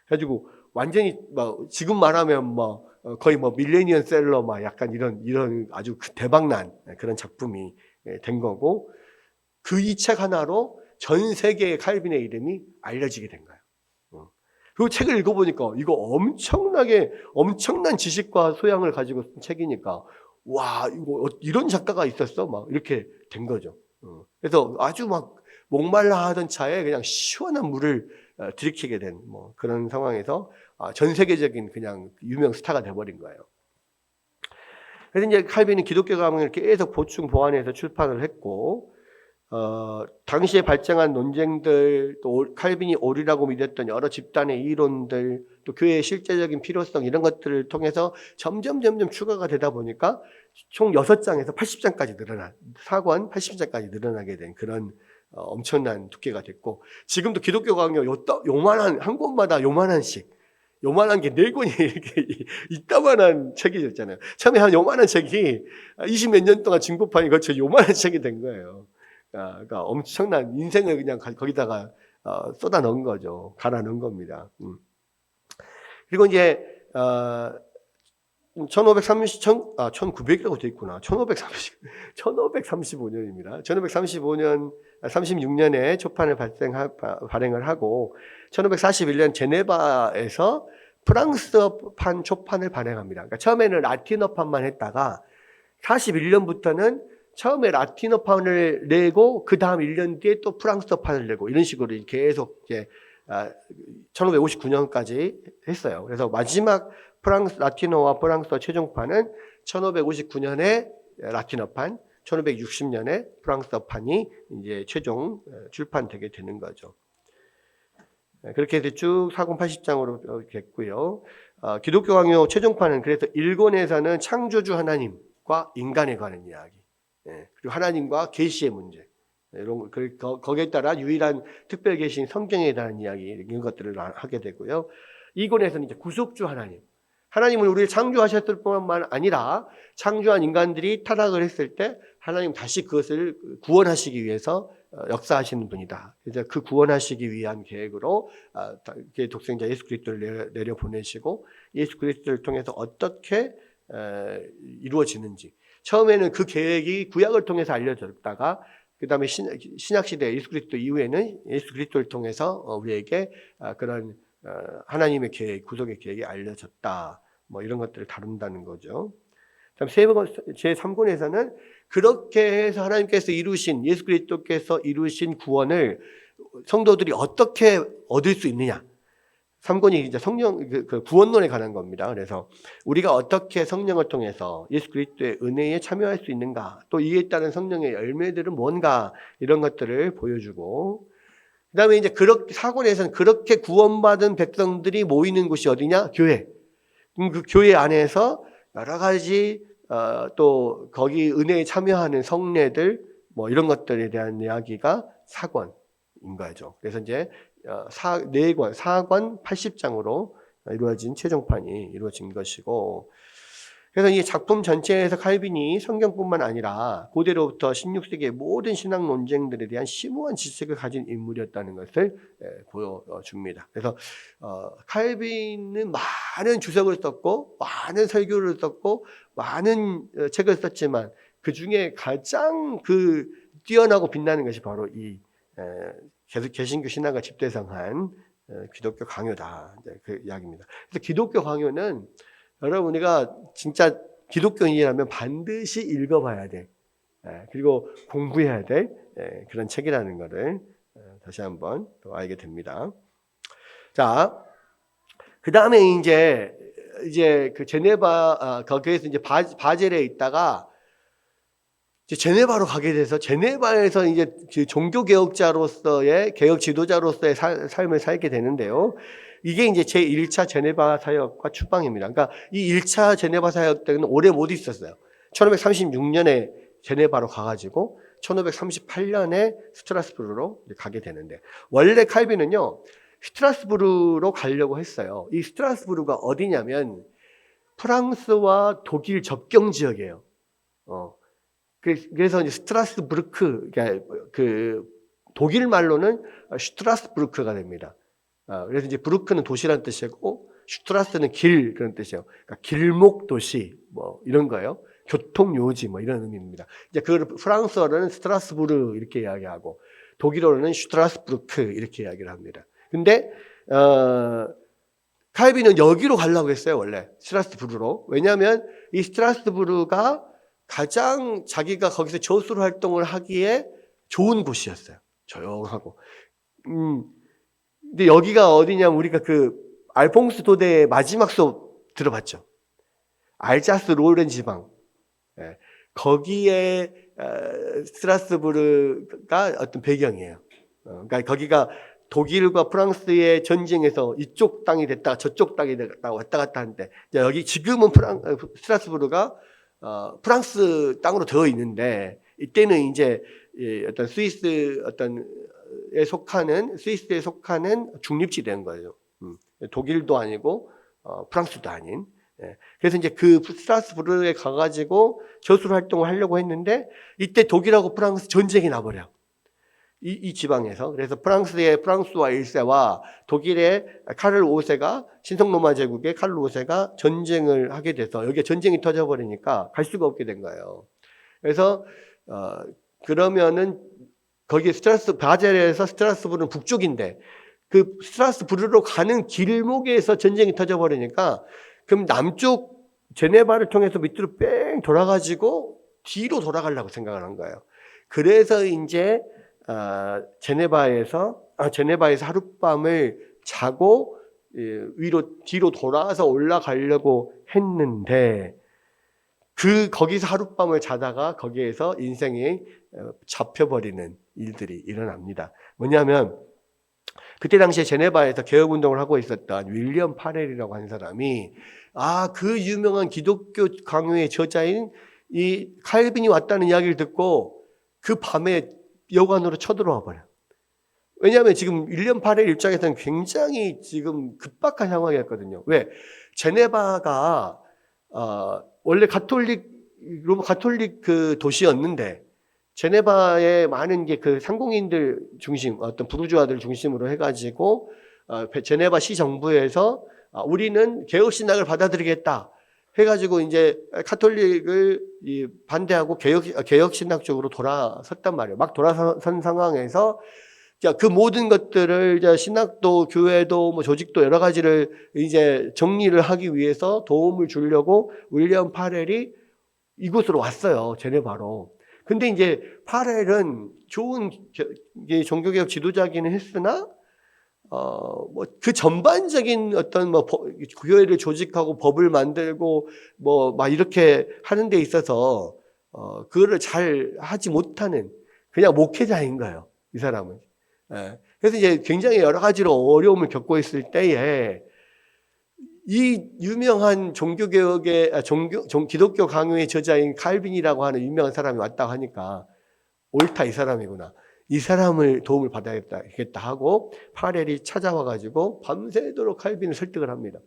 그래가지고 완전히 지금 말하면 거의 밀레니엄 셀러 약간 이런 아주 대박난 그런 작품이 된 거고, 이 책 하나로 전 세계의 칼빈의 이름이 알려지게 된 거예요. 그 책을 읽어보니까 이거 엄청난 지식과 소양을 가지고 쓴 책이니까 와, 이거 이런 작가가 있었어? 막 이렇게 된 거죠. 그래서 아주 막 목말라 하던 차에 그냥 시원한 물을 들이키게 된 뭐 그런 상황에서 전 세계적인 그냥 유명 스타가 돼버린 거예요. 그래서 이제 칼빈은 기독교 강론을 계속 보충 보완해서 출판을 했고, 당시에 발생한 논쟁들, 또 칼빈이 옳으라고 믿었던 여러 집단의 이론들, 또 교회의 실제적인 필요성 이런 것들을 통해서 점점 추가가 되다 보니까 총 6장에서 80장까지 늘어난, 사권 80장까지 늘어나게 된 그런 엄청난 두께가 됐고, 지금도 기독교 강요 요만한, 한 권마다 요만한 게 4권이 이렇게 이따만한 책이 됐잖아요. 처음에 한 요만한 책이 20몇 년 동안 진급판이 거쳐 요만한 책이 된 거예요. 그러니까 엄청난 인생을 그냥 거기다가 쏟아 넣은 거죠. 갈아 넣은 겁니다. 그리고 이제 1900이라고 돼 있구나. 1535년입니다. 36년에 초판을 발행을 하고 1541년 제네바에서 프랑스어판 초판을 발행합니다. 그러니까 처음에는 라틴어판만 했다가 41년부터는 처음에 라틴어판을 내고 그 다음 1년 뒤에 또 프랑스어판을 내고 이런 식으로 계속 이제 1559년까지 했어요. 그래서 마지막 라틴어와 프랑스어 최종판은 1559년에 라틴어판, 1560년에 프랑스어판이 이제 최종 출판되게 되는 거죠. 그렇게 해서 쭉 사권 80장으로 됐고요. 기독교 강요 최종판은 그래서 1권에서는 창조주 하나님과 인간에 관한 이야기, 그리고 하나님과 계시의 문제, 이런 거기에 따라 유일한 특별 계시인 성경에 대한 이야기 이런 것들을 하게 되고요. 2권에서는 이제 구속주 하나님은 우리를 창조하셨을 뿐만 아니라 창조한 인간들이 타락을 했을 때 하나님 다시 그것을 구원하시기 위해서 역사하시는 분이다. 그래서 그 구원하시기 위한 계획으로 독생자 예수 그리스도를 내려 보내시고 예수 그리스도를 통해서 어떻게 이루어지는지, 처음에는 그 계획이 구약을 통해서 알려졌다가 그 다음에 신약시대 예수 그리스도 이후에는 예수 그리스도를 통해서 우리에게 그런 하나님의 계획, 구속의 계획이 알려졌다. 뭐 이런 것들을 다룬다는 거죠. 다음 제3권에서는 그렇게 해서 하나님께서 이루신, 예수 그리스도께서 이루신 구원을 성도들이 어떻게 얻을 수 있느냐. 3권이 이제 성령, 그 구원론에 관한 겁니다. 그래서 우리가 어떻게 성령을 통해서 예수 그리스도의 은혜에 참여할 수 있는가, 또 이에 따른 성령의 열매들은 뭔가, 이런 것들을 보여주고, 그 다음에 이제 4권에서는 그렇게 구원받은 백성들이 모이는 곳이 어디냐? 교회. 그 교회 안에서 여러 가지 또 거기 은혜에 참여하는 성례들 뭐 이런 것들에 대한 이야기가 4권인 거죠. 그래서 이제 4권 80장으로 이루어진 최종판이 이루어진 것이고, 그래서 이 작품 전체에서 칼빈이 성경뿐만 아니라 고대로부터 16세기의 모든 신학 논쟁들에 대한 심오한 지식을 가진 인물이었다는 것을 보여줍니다. 그래서 칼빈은 많은 주석을 썼고 많은 설교를 썼고 많은 책을 썼지만 그 중에 가장 뛰어나고 빛나는 것이 바로 이 개신교 신학을 집대성한 기독교 강요다, 그 이야기입니다. 그래서 기독교 강요는 여러분, 우리가 진짜 기독교인이라면 반드시 읽어봐야 돼. 그리고 공부해야 될 그런 책이라는 것을 다시 한번 또 알게 됩니다. 자, 그 다음에 이제 그 제네바, 거기에서 이제 바젤에 있다가 이제 제네바로 가게 돼서 제네바에서 이제 종교 개혁자로서의 개혁 지도자로서의 삶을 살게 되는데요. 이게 이제 제1차 제네바 사역과 추방입니다. 그러니까 이 1차 제네바 사역 때는 오래 못 있었어요. 1536년에 제네바로 가가지고 1538년에 스트라스부르로 가게 되는데, 원래 칼빈은요 스트라스부르로 가려고 했어요. 이 스트라스부르가 어디냐면 프랑스와 독일 접경 지역이에요. 그래서 이제 스트라스부르크, 그 독일 말로는 슈트라스부르크가 됩니다. 그래서 이제 부르크는 도시라는 뜻이고 슈트라스는 길, 그런 뜻이에요. 그러니까 길목 도시 뭐 이런 거예요. 교통 요지 뭐 이런 의미입니다. 이제 그 프랑스어로는 스트라스부르 이렇게 이야기하고 독일어로는 슈트라스부르크 이렇게 이야기를 합니다. 근데 칼빈은 여기로 가려고 했어요, 원래. 스트라스부르로. 왜냐하면 이 스트라스부르가 가장 자기가 거기서 저술 활동을 하기에 좋은 곳이었어요. 조용하고. 근데 여기가 어디냐면 우리가 그 알퐁스 도데의 마지막 수업 들어봤죠. 알자스 로렌 지방. 예. 거기에 스트라스부르가 어떤 배경이에요. 그러니까 거기가 독일과 프랑스의 전쟁에서 이쪽 땅이 됐다가 저쪽 땅이 됐다가 왔다 갔다 하는데 여기 지금은 스트라스부르가 프랑스 땅으로 되어 있는데 이때는 이제 어떤 스위스에 속하는 중립지대인 거예요. 독일도 아니고 프랑스도 아닌. 그래서 이제 그 스트라스부르에 가가지고 저술 활동을 하려고 했는데 이때 독일하고 프랑스 전쟁이 나버려. 이 지방에서. 그래서 프랑스와 1세와 독일의 카를 5세가 신성로마 제국의 카를 5세가 전쟁을 하게 돼서 여기에 전쟁이 터져버리니까 갈 수가 없게 된 거예요. 그래서 그러면은 거기 바젤에서 스트라스부르는 북쪽인데 그 스트라스부르로 가는 길목에서 전쟁이 터져버리니까 그럼 남쪽 제네바를 통해서 밑으로 뺑 돌아가지고 뒤로 돌아가려고 생각을 한 거예요. 그래서 이제 제네바에서 하룻밤을 자고 뒤로 돌아서 올라가려고 했는데 거기서 하룻밤을 자다가 거기에서 인생이 잡혀버리는 일들이 일어납니다. 뭐냐면 그때 당시에 제네바에서 개혁운동을 하고 있었던 윌리엄 파렐이라고 하는 사람이 그 유명한 기독교 강요의 저자인 이 칼빈이 왔다는 이야기를 듣고 그 밤에 여관으로 쳐들어와 버려. 왜냐하면 지금 윌리엄 파렐 입장에서는 굉장히 지금 급박한 상황이었거든요. 왜? 제네바가 원래 가톨릭 그 도시였는데 제네바에 많은 게 그 상공인들 중심, 어떤 부르주아들 중심으로 해가지고 제네바 시 정부에서 우리는 개혁 신학을 받아들이겠다 해가지고 이제 카톨릭을 반대하고 개혁 신학 쪽으로 돌아섰단 말이에요. 막 돌아선 상황에서 그 모든 것들을 이제 신학도 교회도 뭐 조직도 여러 가지를 이제 정리를 하기 위해서 도움을 주려고 윌리엄 파렐이 이곳으로 왔어요. 제네바로. 근데 이제 파렐은 좋은 종교개혁 지도자기는 했으나 뭐 그 전반적인 어떤 뭐 교회를 조직하고 법을 만들고 뭐 막 이렇게 하는 데 있어서 그거를 잘 하지 못하는 그냥 목회자인 거예요. 이 사람은. 그래서 이제 굉장히 여러 가지로 어려움을 겪고 있을 때에 이 유명한 기독교 강요의 저자인 칼빈이라고 하는 유명한 사람이 왔다고 하니까 옳다, 이 사람이구나. 이 사람을 도움을 받아야겠다 하고 파렐이 찾아와가지고 밤새도록 칼빈을 설득을 합니다.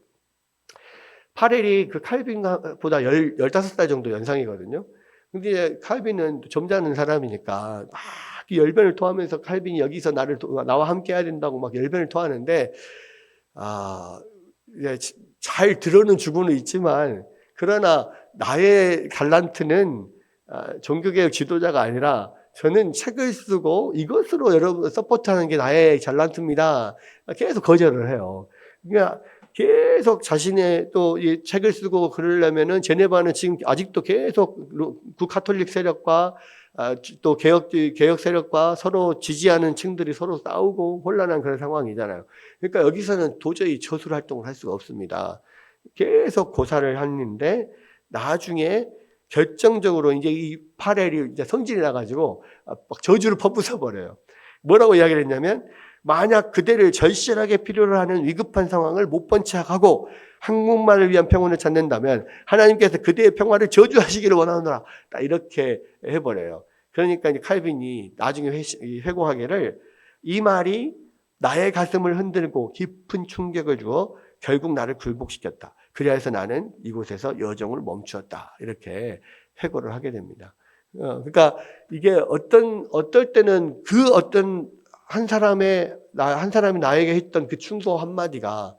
파렐이 그 칼빈보다 15살 정도 연상이거든요. 근데 칼빈은 점잖은 사람이니까 막 열변을 토하면서 칼빈이 여기서 나와 함께 해야 된다고 막 열변을 토하는데 잘 들어는 주고는 있지만 그러나 나의 달란트는 종교개혁 지도자가 아니라 저는 책을 쓰고 이것으로 여러분 서포트하는 게 나의 달란트입니다. 계속 거절을 해요. 그러니까 계속 자신의 또 이 책을 쓰고 그러려면은 제네바는 지금 아직도 계속 구카톨릭 세력과 또 개혁 세력과 서로 지지하는 층들이 서로 싸우고 혼란한 그런 상황이잖아요. 그러니까 여기서는 도저히 저술 활동을 할 수가 없습니다. 계속 고사를 했는데 나중에 결정적으로 이제 이 파렐이 이제 성질이 나가지고 막 저주를 퍼부숴 버려요. 뭐라고 이야기를 했냐면 만약 그대를 절실하게 필요로 하는 위급한 상황을 못 본 척하고 한국만을 위한 평온을 찾는다면 하나님께서 그대의 평화를 저주하시기를 원하노라. 딱 이렇게 해버려요. 그러니까 이제 칼빈이 나중에 회고하기를 이 말이 나의 가슴을 흔들고 깊은 충격을 주어 결국 나를 굴복시켰다. 그래서 나는 이곳에서 여정을 멈추었다. 이렇게 회고를 하게 됩니다. 그러니까 이게 어떨 때는 그 어떤 한 사람이 나에게 했던 그 충고 한마디가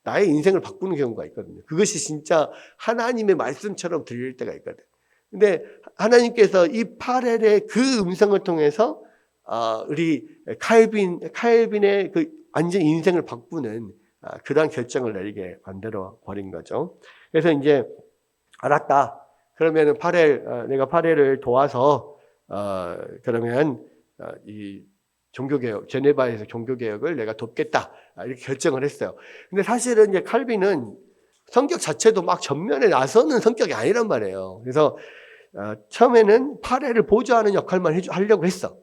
나의 인생을 바꾸는 경우가 있거든요. 그것이 진짜 하나님의 말씀처럼 들릴 때가 있거든요. 근데 하나님께서 이 파렐의 그 음성을 통해서 우리 칼빈의 그 완전 인생을 바꾸는 그러한 결정을 내리게 만들어 버린 거죠. 그래서 이제 알았다. 그러면은 내가 파렐을 도와서 그러면 이 종교개혁, 제네바에서 종교개혁을 내가 돕겠다. 이렇게 결정을 했어요. 근데 사실은 이제 칼빈은 성격 자체도 막 전면에 나서는 성격이 아니란 말이에요. 그래서 처음에는 파렐을 보조하는 역할만 하려고 했어.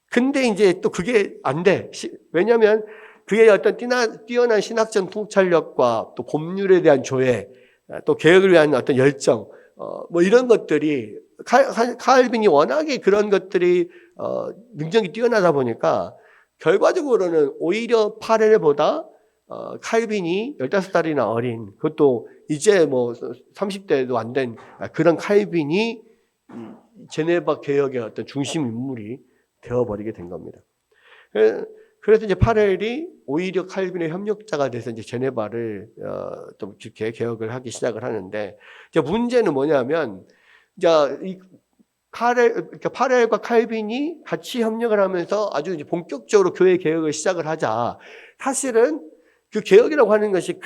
근데 이제 또 그게 안 돼. 왜냐면 그의 어떤 뛰어난 신학적 통찰력과 또 법률에 대한 조회, 또 개혁을 위한 어떤 열정, 뭐 이런 것들이 칼빈이 워낙에 그런 것들이 능력이 뛰어나다 보니까 결과적으로는 오히려 파렐보다 칼빈이 15살이나 어린, 그것도 이제 뭐 30대도 안 된 그런 칼빈이 제네바 개혁의 어떤 중심 인물이 되어버리게 된 겁니다. 그래서 이제 파렐이 오히려 칼빈의 협력자가 돼서 이제 제네바를 또 이렇게 개혁을 하기 시작을 하는데, 이제 문제는 뭐냐면, 이제 파렐과 칼빈이 같이 협력을 하면서 아주 이제 본격적으로 교회 개혁을 시작을 하자. 사실은 그 개혁이라고 하는 것이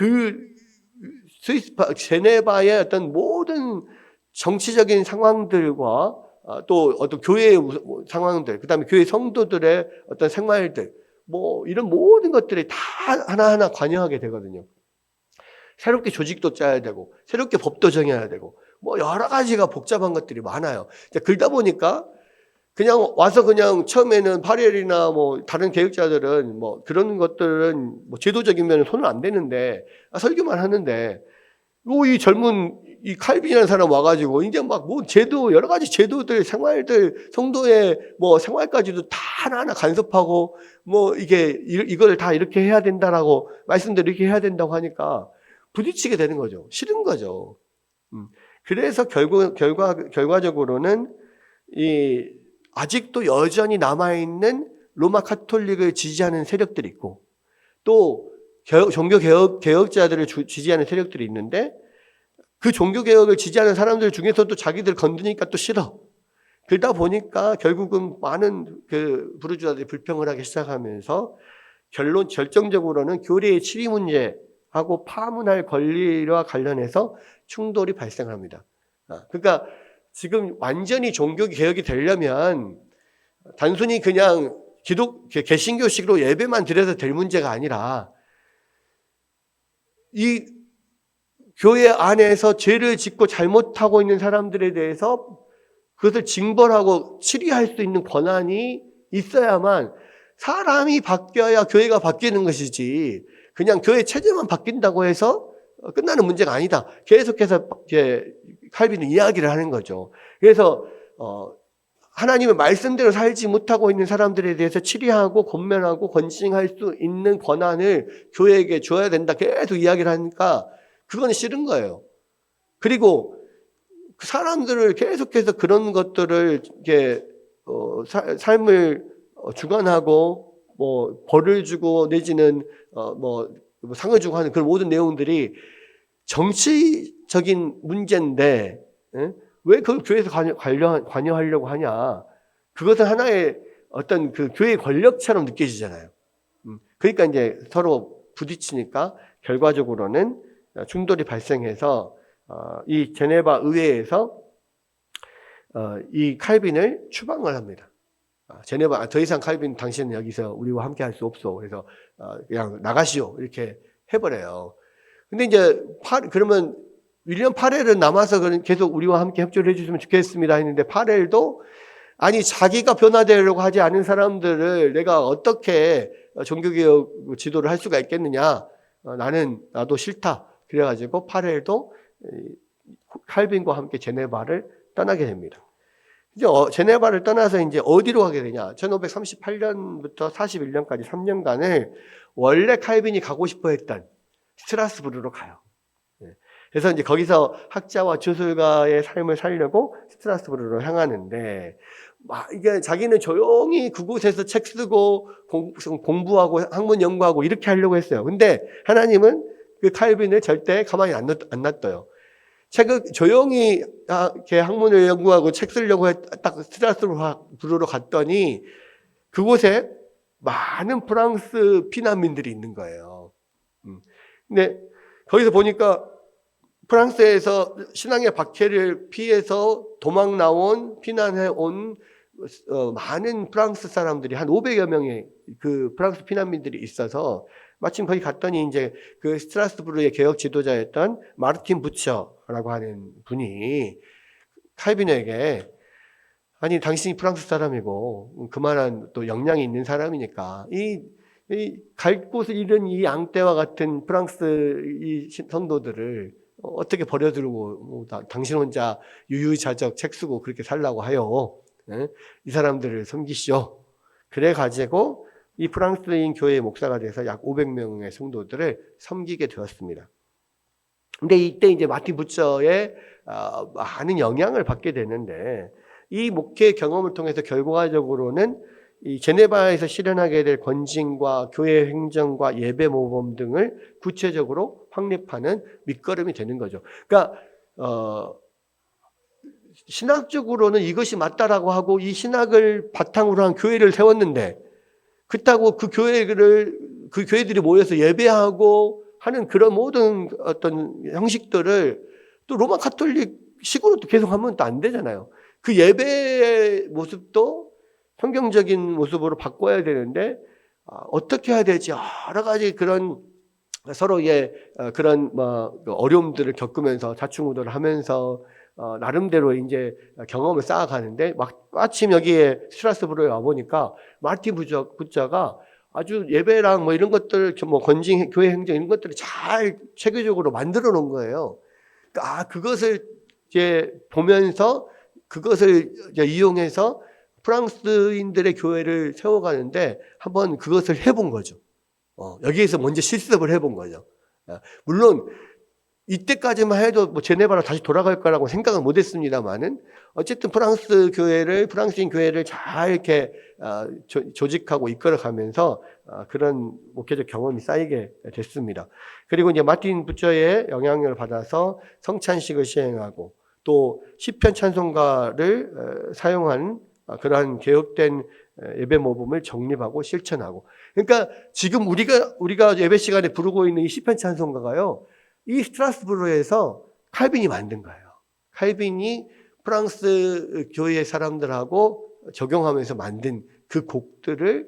제네바의 어떤 모든 정치적인 상황들과 또 어떤 교회의 상황들, 그 다음에 교회 성도들의 어떤 생활들, 뭐 이런 모든 것들이 다 하나하나 관여하게 되거든요. 새롭게 조직도 짜야 되고, 새롭게 법도 정해야 되고, 뭐 여러 가지가 복잡한 것들이 많아요. 그러다 보니까 그냥 와서 그냥 처음에는 파렐이나 뭐 다른 개혁자들은 뭐 그런 것들은 뭐 제도적인 면에 손을 안 대는데 설교만 하는데, 이 젊은 이 칼빈이라는 사람 와가지고 이제 막 뭐 제도, 여러 가지 제도들, 생활들, 성도의 뭐 생활까지도 다 하나하나 간섭하고, 뭐 이걸 다 이렇게 해야 된다라고, 말씀대로 이렇게 해야 된다고 하니까 부딪히게 되는 거죠. 싫은 거죠. 그래서 결과적으로는 아직도 여전히 남아있는 로마 카톨릭을 지지하는 세력들이 있고, 또 종교개혁자들을 지지하는 세력들이 있는데, 그 종교개혁을 지지하는 사람들 중에서도 자기들 건드니까 또 싫어. 그러다 보니까 결국은 많은 그 부르주아들이 불평을 하기 시작하면서 결정적으로는 교리의 치리 문제하고 파문할 권리와 관련해서 충돌이 발생합니다. 그러니까 지금 완전히 종교개혁이 되려면 단순히 그냥 개신교식으로 예배만 드려도 될 문제가 아니라, 이 교회 안에서 죄를 짓고 잘못하고 있는 사람들에 대해서 그것을 징벌하고 치리할 수 있는 권한이 있어야만 사람이 바뀌어야 교회가 바뀌는 것이지, 그냥 교회 체제만 바뀐다고 해서 끝나는 문제가 아니다. 계속해서 칼빈은 이야기를 하는 거죠. 그래서 하나님의 말씀대로 살지 못하고 있는 사람들에 대해서 치리하고 권면하고 권징할 수 있는 권한을 교회에게 줘야 된다. 계속 이야기를 하니까 그건 싫은 거예요. 그리고 그 사람들을 계속해서 그런 것들을 삶을 주관하고 뭐 벌을 주고 내지는 뭐 상을 주고 하는 그런 모든 내용들이 정치적인 문제인데, 왜 그걸 교회에서 관여하려고 하냐? 그것은 하나의 어떤 그 교회의 권력처럼 느껴지잖아요. 그러니까 이제 서로 부딪히니까 결과적으로는 충돌이 발생해서 이 제네바 의회에서 이 칼빈을 추방을 합니다. 제네바, 더 이상 칼빈 당신은 여기서 우리와 함께 할 수 없어. 그래서 그냥 나가시오. 이렇게 해버려요. 근데 이제 그러면 윌리엄 파렐은 남아서 계속 우리와 함께 협조를 해주시면 좋겠습니다 했는데, 파렐도 아니 자기가 변화되려고 하지 않은 사람들을 내가 어떻게 종교개혁 지도를 할 수가 있겠느냐, 나도 싫다. 그래가지고 파렐도 칼빈과 함께 제네바를 떠나게 됩니다. 이제 제네바를 떠나서 이제 어디로 가게 되냐? 1538년부터 41년까지 3년간을 원래 칼빈이 가고 싶어 했던 스트라스부르로 가요. 그래서 이제 거기서 학자와 주술가의 삶을 살려고 스트라스부르로 향하는데, 이게 자기는 조용히 그곳에서 책 쓰고 공부하고 학문 연구하고 이렇게 하려고 했어요. 근데 하나님은 그 칼빈을 절대 가만히 안 놔둬요. 책을 조용히 이렇게 학문을 연구하고 책 쓰려고 딱 스트라스부르로 갔더니 그곳에 많은 프랑스 피난민들이 있는 거예요. 근데 거기서 보니까 프랑스에서 신앙의 박해를 피해서 도망 나온, 피난해 온 많은 프랑스 사람들이 한 500여 명의 그 프랑스 피난민들이 있어서 마침 거기 갔더니 이제 그 스트라스부르의 개혁 지도자였던 마르틴 부처라고 하는 분이 칼빈에게 아니 당신이 프랑스 사람이고 그만한 또 역량이 있는 사람이니까 이 갈 곳을 잃은 이 앙떼와 같은 프랑스 이 성도들을 어떻게 버려두고 당신 혼자 유유자적 책 쓰고 그렇게 살라고 하여 이 사람들을 섬기시오. 그래 가지고 이 프랑스인 교회의 목사가 돼서 약 500명의 성도들을 섬기게 되었습니다. 근데 이때 이제 마틴 부처의 많은 영향을 받게 되는데 이 목회 경험을 통해서 결과적으로는 이 제네바에서 실현하게 될 건진과 교회 행정과 예배 모범 등을 구체적으로 확립하는 밑거름이 되는 거죠. 그러니까 신학적으로는 이것이 맞다라고 하고 이 신학을 바탕으로 한 교회를 세웠는데 그렇다고 그 교회들이 모여서 예배하고 하는 그런 모든 어떤 형식들을 또 로마 카톨릭식으로 또 계속하면 또 안 되잖아요. 그 예배의 모습도 성경적인 모습으로 바꿔야 되는데 어떻게 해야 될지 여러 가지 그런 서로의 그런 어려움들을 겪으면서 자충우돌을 하면서 나름대로 이제 경험을 쌓아가는데 마침 여기에 스트라스부르에 와 보니까 마르틴 부처가 아주 예배랑 이런 것들 건진 교회 행정 이런 것들을 잘 체계적으로 만들어 놓은 거예요. 그것을 이제 보면서 그것을 이제 이용해서 프랑스인들의 교회를 세워가는데 한번 그것을 해본 거죠. 여기에서 먼저 실습을 해본 거죠. 물론 이때까지만 해도 제네바로 다시 돌아갈 거라고 생각은 못했습니다만은 어쨌든 프랑스인 교회를 잘 이렇게 조직하고 이끌어가면서 그런 목회적 경험이 쌓이게 됐습니다. 그리고 이제 마틴 부처의 영향을 받아서 성찬식을 시행하고 또 시편 찬송가를 사용한 그러한 개혁된 예배 모범을 정립하고 실천하고. 그러니까 지금 우리가 예배 시간에 부르고 있는 이 시편 찬송가가요, 이 스트라스부르에서 칼빈이 만든 거예요. 칼빈이 프랑스 교회 사람들하고 적용하면서 만든 그 곡들을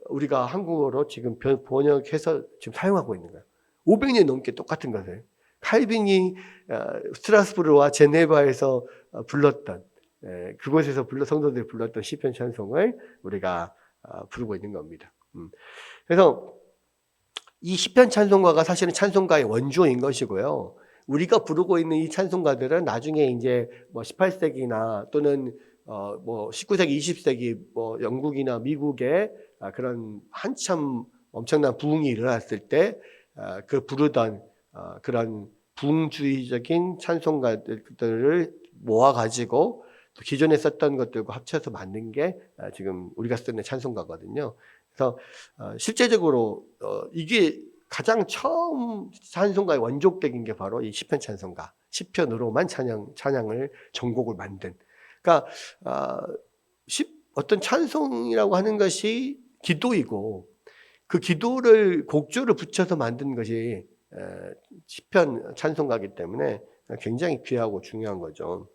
우리가 한국어로 지금 번역해서 지금 사용하고 있는 거예요. 500년 넘게 똑같은 것을. 칼빈이 스트라스부르와 제네바에서 불렀던 그곳에서 성도들이 불렀던 시편 찬송을 우리가 부르고 있는 겁니다. 그래서 이 시편 찬송가가 사실은 찬송가의 원조인 것이고요. 우리가 부르고 있는 이 찬송가들은 나중에 이제 18세기나 또는 19세기, 20세기 영국이나 미국의 그런 한참 엄청난 부흥이 일어났을 때 그 부르던 그런 부흥주의적인 찬송가들을 모아가지고 기존에 썼던 것들과 합쳐서 만든 게 지금 우리가 쓰는 찬송가거든요. 그래서 실제적으로 이게 가장 처음 찬송가의 원조격인 게 바로 이 시편 찬송가, 시편으로만 찬양을 전곡을 만든. 그러니까 어떤 찬송이라고 하는 것이 기도이고 그 기도를 곡조를 붙여서 만든 것이 시편 찬송가이기 때문에 굉장히 귀하고 중요한 거죠.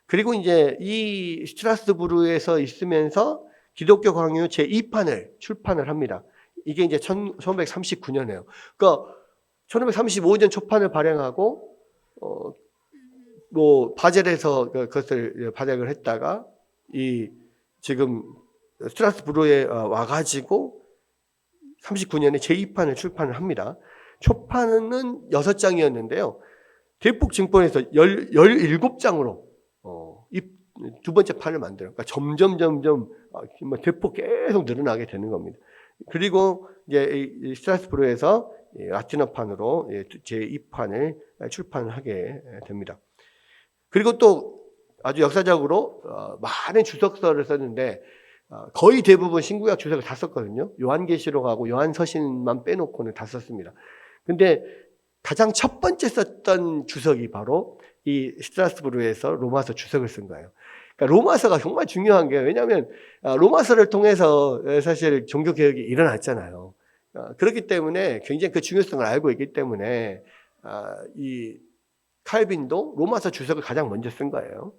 그리고 이제 이 스트라스부르에서 있으면서 기독교 강요 제2판을 출판을 합니다. 이게 이제 1539년이에요. 그러니까 1535년 초판을 발행하고 바젤에서 그것을 발행을 했다가 이 지금 스트라스부르에 와가지고 39년에 제2판을 출판을 합니다. 초판은 6장이었는데요. 대폭 증권에서 17장으로 이 두 번째 판을 만들어요. 그러니까 점점 대폭 계속 늘어나게 되는 겁니다. 그리고 이제 스트라스부르에서 라틴어판으로 제2판을 출판을 하게 됩니다. 그리고 또 아주 역사적으로 많은 주석서를 썼는데 거의 대부분 신구약 주석을 다 썼거든요. 요한계시록하고 요한서신만 빼놓고는 다 썼습니다. 근데 가장 첫 번째 썼던 주석이 바로 이 스트라스부르에서 로마서 주석을 쓴 거예요. 그러니까 로마서가 정말 중요한 게, 왜냐하면 로마서를 통해서 사실 종교개혁이 일어났잖아요. 그렇기 때문에 굉장히 그 중요성을 알고 있기 때문에 이 칼빈도 로마서 주석을 가장 먼저 쓴 거예요.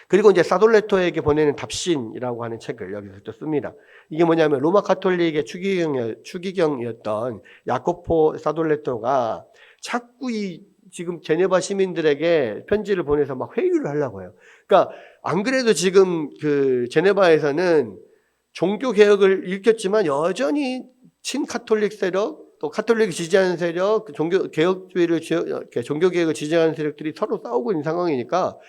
그리고 이제 사돌레토에게 보내는 답신이라고 하는 책을 여기서 또 씁니다. 이게 뭐냐면 로마 가톨릭의 추기경이었던 야코포 사돌레토가 자꾸 이 지금 제네바 시민들에게 편지를 보내서 막 회유를 하려고 해요. 그러니까 안 그래도 지금 그 제네바에서는 종교 개혁을 일으켰지만 여전히 친카톨릭 세력, 또 카톨릭을 지지하는 세력, 종교 개혁주의를 종교 개혁을 지지하는 세력들이 서로 싸우고 있는 상황이니까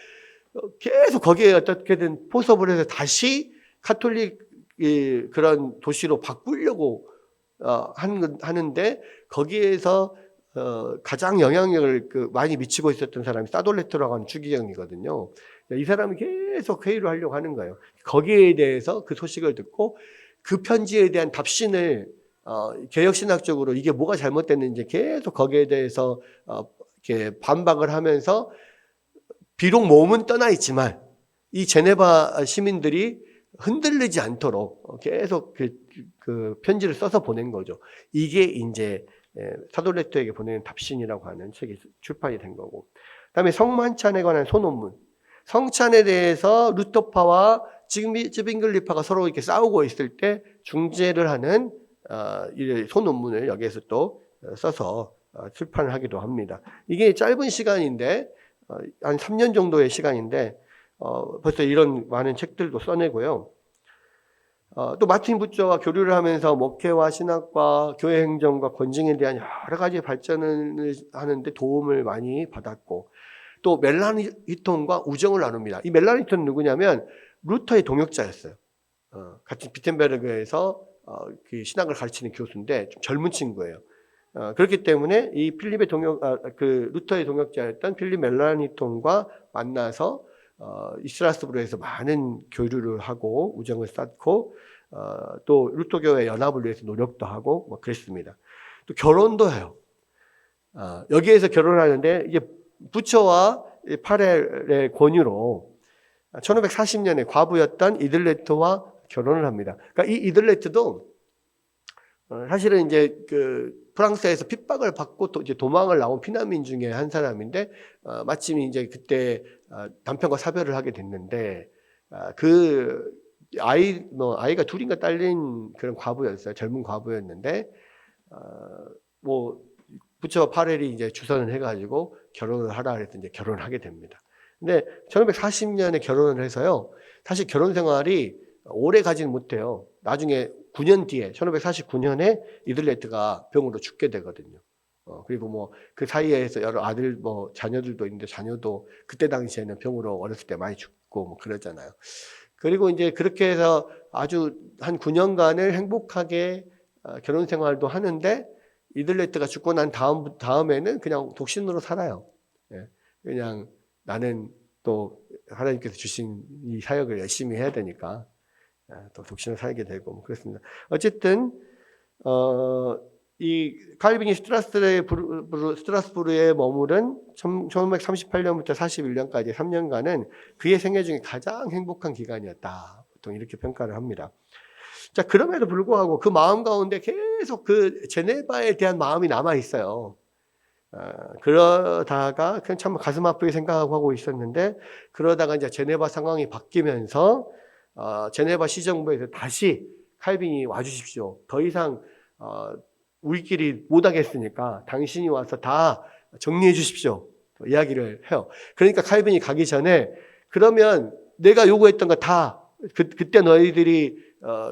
계속 거기에 어떻게든 포섭을 해서 다시 카톨릭 그런 도시로 바꾸려고 하는데 거기에서 가장 영향력을 많이 미치고 있었던 사람이 사돌레토라고 하는 추기경이거든요. 이 사람이 계속 회의를 하려고 하는 거예요. 거기에 대해서 그 소식을 듣고 그 편지에 대한 답신을 개혁신학적으로 이게 뭐가 잘못됐는지 계속 거기에 대해서 이렇게 반박을 하면서 비록 몸은 떠나 있지만 이 제네바 시민들이 흔들리지 않도록 계속 그 편지를 써서 보낸 거죠. 이게 이제 사돌레토에게 보내는 답신이라고 하는 책이 출판이 된 거고. 그다음에 성만찬에 관한 소논문. 성찬에 대해서 루터파와 쯔빙글리파가 서로 이렇게 싸우고 있을 때 중재를 하는 소논문을 여기에서 또 써서 출판을 하기도 합니다. 이게 짧은 시간인데 한 3년 정도의 시간인데 벌써 이런 많은 책들도 써내고요. 또 마틴 부처와 교류를 하면서 목회와 신학과 교회 행정과 권징에 대한 여러 가지 발전을 하는데 도움을 많이 받았고, 또 멜라니톤과 우정을 나눕니다. 이 멜라니톤은 누구냐면 루터의 동역자였어요. 같은 비텐베르그에서 그 신학을 가르치는 교수인데 좀 젊은 친구예요. 그렇기 때문에 이 필립의 루터의 동역자였던 필립 멜라니톤과 만나서 스트라스부르에서 많은 교류를 하고 우정을 쌓고 또 루터교회 연합을 위해서 노력도 하고 뭐 그랬습니다. 또 결혼도 해요. 여기에서 결혼하는데 이게 부처와 파렐의 권유로 1540년에 과부였던 이들레트와 결혼을 합니다. 그러니까 이 이들레트도 사실은 이제 그 프랑스에서 핍박을 받고 또 이제 도망을 나온 피난민 중에 한 사람인데 마침 이제 그때 남편과 사별을 하게 됐는데 그 아이가 둘인가 딸린 그런 과부였어요. 젊은 과부였는데 뭐 부처와 파렐이 이제 주선을 해가지고 결혼을 하라 그래서 이제 결혼을 하게 됩니다. 근데 1540년에 결혼을 해서요. 사실 결혼 생활이 오래 가지는 못해요. 나중에 9년 뒤에 1549년에 이들레트가 병으로 죽게 되거든요. 그리고 뭐 그 사이에서 여러 아들 뭐 자녀들도 있는데 자녀도 그때 당시에는 병으로 어렸을 때 많이 죽고 뭐 그러잖아요. 그리고 이제 그렇게 해서 아주 한 9년간을 행복하게 결혼 생활도 하는데 이들레트가 죽고 난 다음에는 그냥 독신으로 살아요. 예. 그냥 나는 또 하나님께서 주신 이 사역을 열심히 해야 되니까 또 독신을 살게 되고 뭐 그렇습니다. 어쨌든 이 칼빈이 스트라스부르에 머무른 1538년부터 41년까지 3년간은 그의 생애 중에 가장 행복한 기간이었다. 보통 이렇게 평가를 합니다. 자, 그럼에도 불구하고 그 마음 가운데 계속 그 제네바에 대한 마음이 남아 있어요. 그러다가 그냥 참 가슴 아프게 생각하고 하고 있었는데 그러다가 이제 제네바 상황이 바뀌면서 제네바 시정부에서 다시 칼빈이 와주십시오. 더 이상 우리끼리 못하겠으니까 당신이 와서 다 정리해 주십시오. 이야기를 해요. 그러니까 칼빈이 가기 전에 그러면 내가 요구했던 거 다 그때 너희들이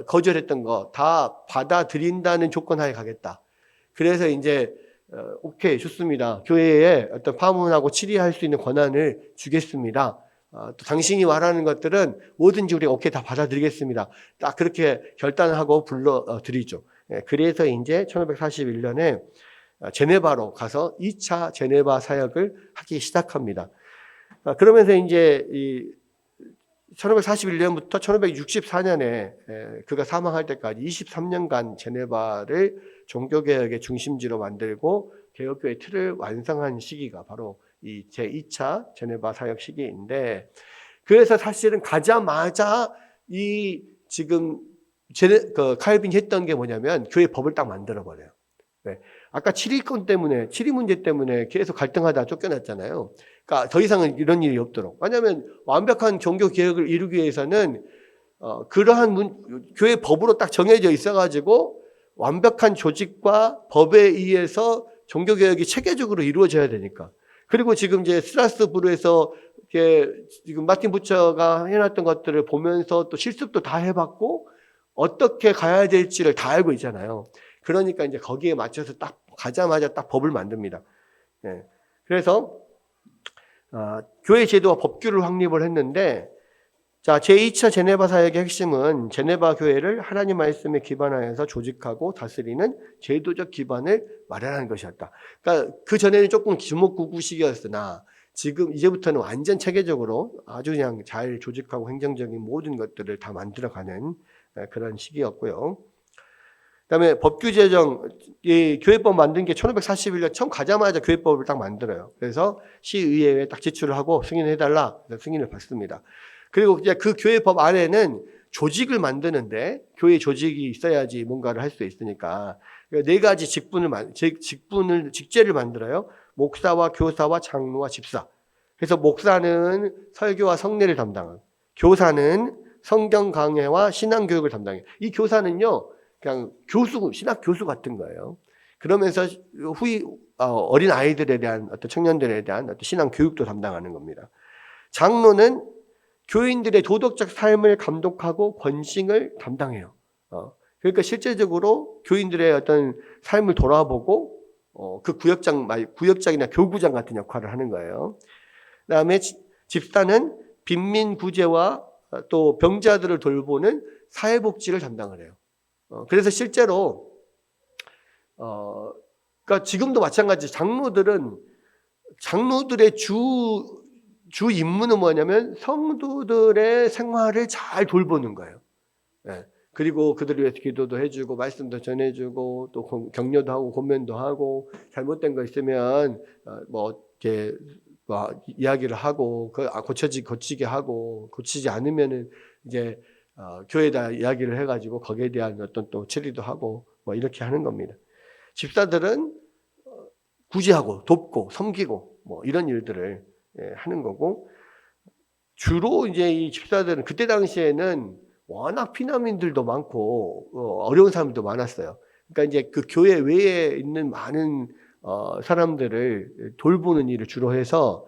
거절했던 거 다 받아들인다는 조건 하에 가겠다. 그래서 이제 오케이 좋습니다. 교회에 어떤 파문하고 치리할 수 있는 권한을 주겠습니다. 또 당신이 말하는 것들은 뭐든지 우리가 오케이 다 받아들이겠습니다. 딱 그렇게 결단하고 불러드리죠. 그래서 이제 1541년에 제네바로 가서 2차 제네바 사역을 하기 시작합니다. 그러면서 이제 1541년부터 1564년에 그가 사망할 때까지 23년간 제네바를 종교개혁의 중심지로 만들고 개혁교회 틀을 완성한 시기가 바로 이 제2차 제네바 사역 시기인데, 그래서 사실은 가자마자 이 지금 칼빈이 했던 게 뭐냐면 교회 법을 딱 만들어 버려요. 네. 아까 7위권 때문에 7위 문제 때문에 계속 갈등하다 쫓겨났잖아요. 그러니까 더 이상은 이런 일이 없도록. 왜냐하면 완벽한 종교 개혁을 이루기 위해서는 그러한 교회 법으로 딱 정해져 있어가지고 완벽한 조직과 법에 의해서 종교 개혁이 체계적으로 이루어져야 되니까. 그리고 지금 이제 스트라스부르에서 지금 마틴 부처가 해놨던 것들을 보면서 또 실습도 다 해봤고 어떻게 가야 될지를 다 알고 있잖아요. 그러니까 이제 거기에 맞춰서 딱 가자마자 딱 법을 만듭니다. 네. 그래서 교회 제도와 법규를 확립을 했는데, 자, 제2차 제네바 사역의 핵심은 제네바 교회를 하나님 말씀에 기반하여서 조직하고 다스리는 제도적 기반을 마련하는 것이었다. 그러니까 그 전에는 조금 주먹구구식이었으나 지금 이제부터는 완전 체계적으로 아주 그냥 잘 조직하고 행정적인 모든 것들을 다 만들어가는 그런 시기였고요. 그다음에 법규 제정, 이 교회법 만든 게 1541년 처음 가자마자 교회법을 딱 만들어요. 그래서 시의회에 딱 제출을 하고 승인해달라. 그래서 승인을 받습니다. 그리고 이제 그 교회법 안에는 조직을 만드는데 교회 조직이 있어야지 뭔가를 할 수 있으니까 네 가지 직제를 만들어요. 목사와 교사와 장로와 집사. 그래서 목사는 설교와 성례를 담당하고 교사는 성경 강해와 신앙 교육을 담당해요. 이 교사는요, 그냥 신학 교수 같은 거예요. 그러면서 어린 아이들에 대한 어떤 청년들에 대한 어떤 신앙 교육도 담당하는 겁니다. 장로는 교인들의 도덕적 삶을 감독하고 권싱을 담당해요. 그러니까 실제적으로 교인들의 어떤 삶을 돌아보고 그 구역장이나 교구장 같은 역할을 하는 거예요. 그다음에 집사는 빈민 구제와 또 병자들을 돌보는 사회복지를 담당을 해요. 그래서 실제로 그러니까 지금도 마찬가지. 장로들의 주 임무는 뭐냐면 성도들의 생활을 잘 돌보는 거예요. 네. 그리고 그들을 위해서 기도도 해주고 말씀도 전해주고 또 격려도 하고 권면도 하고 잘못된 거 있으면 이렇게 이야기를 하고 고치게 하고 고치지 않으면은 이제 교회에다 이야기를 해가지고 거기에 대한 어떤 또 처리도 하고 이렇게 하는 겁니다. 집사들은 구제하고 돕고 섬기고 이런 일들을 하는 거고, 주로 이제 이 집사들은 그때 당시에는 워낙 피난민들도 많고 어려운 사람들도 많았어요. 그러니까 이제 그 교회 외에 있는 많은 사람들을 돌보는 일을 주로 해서,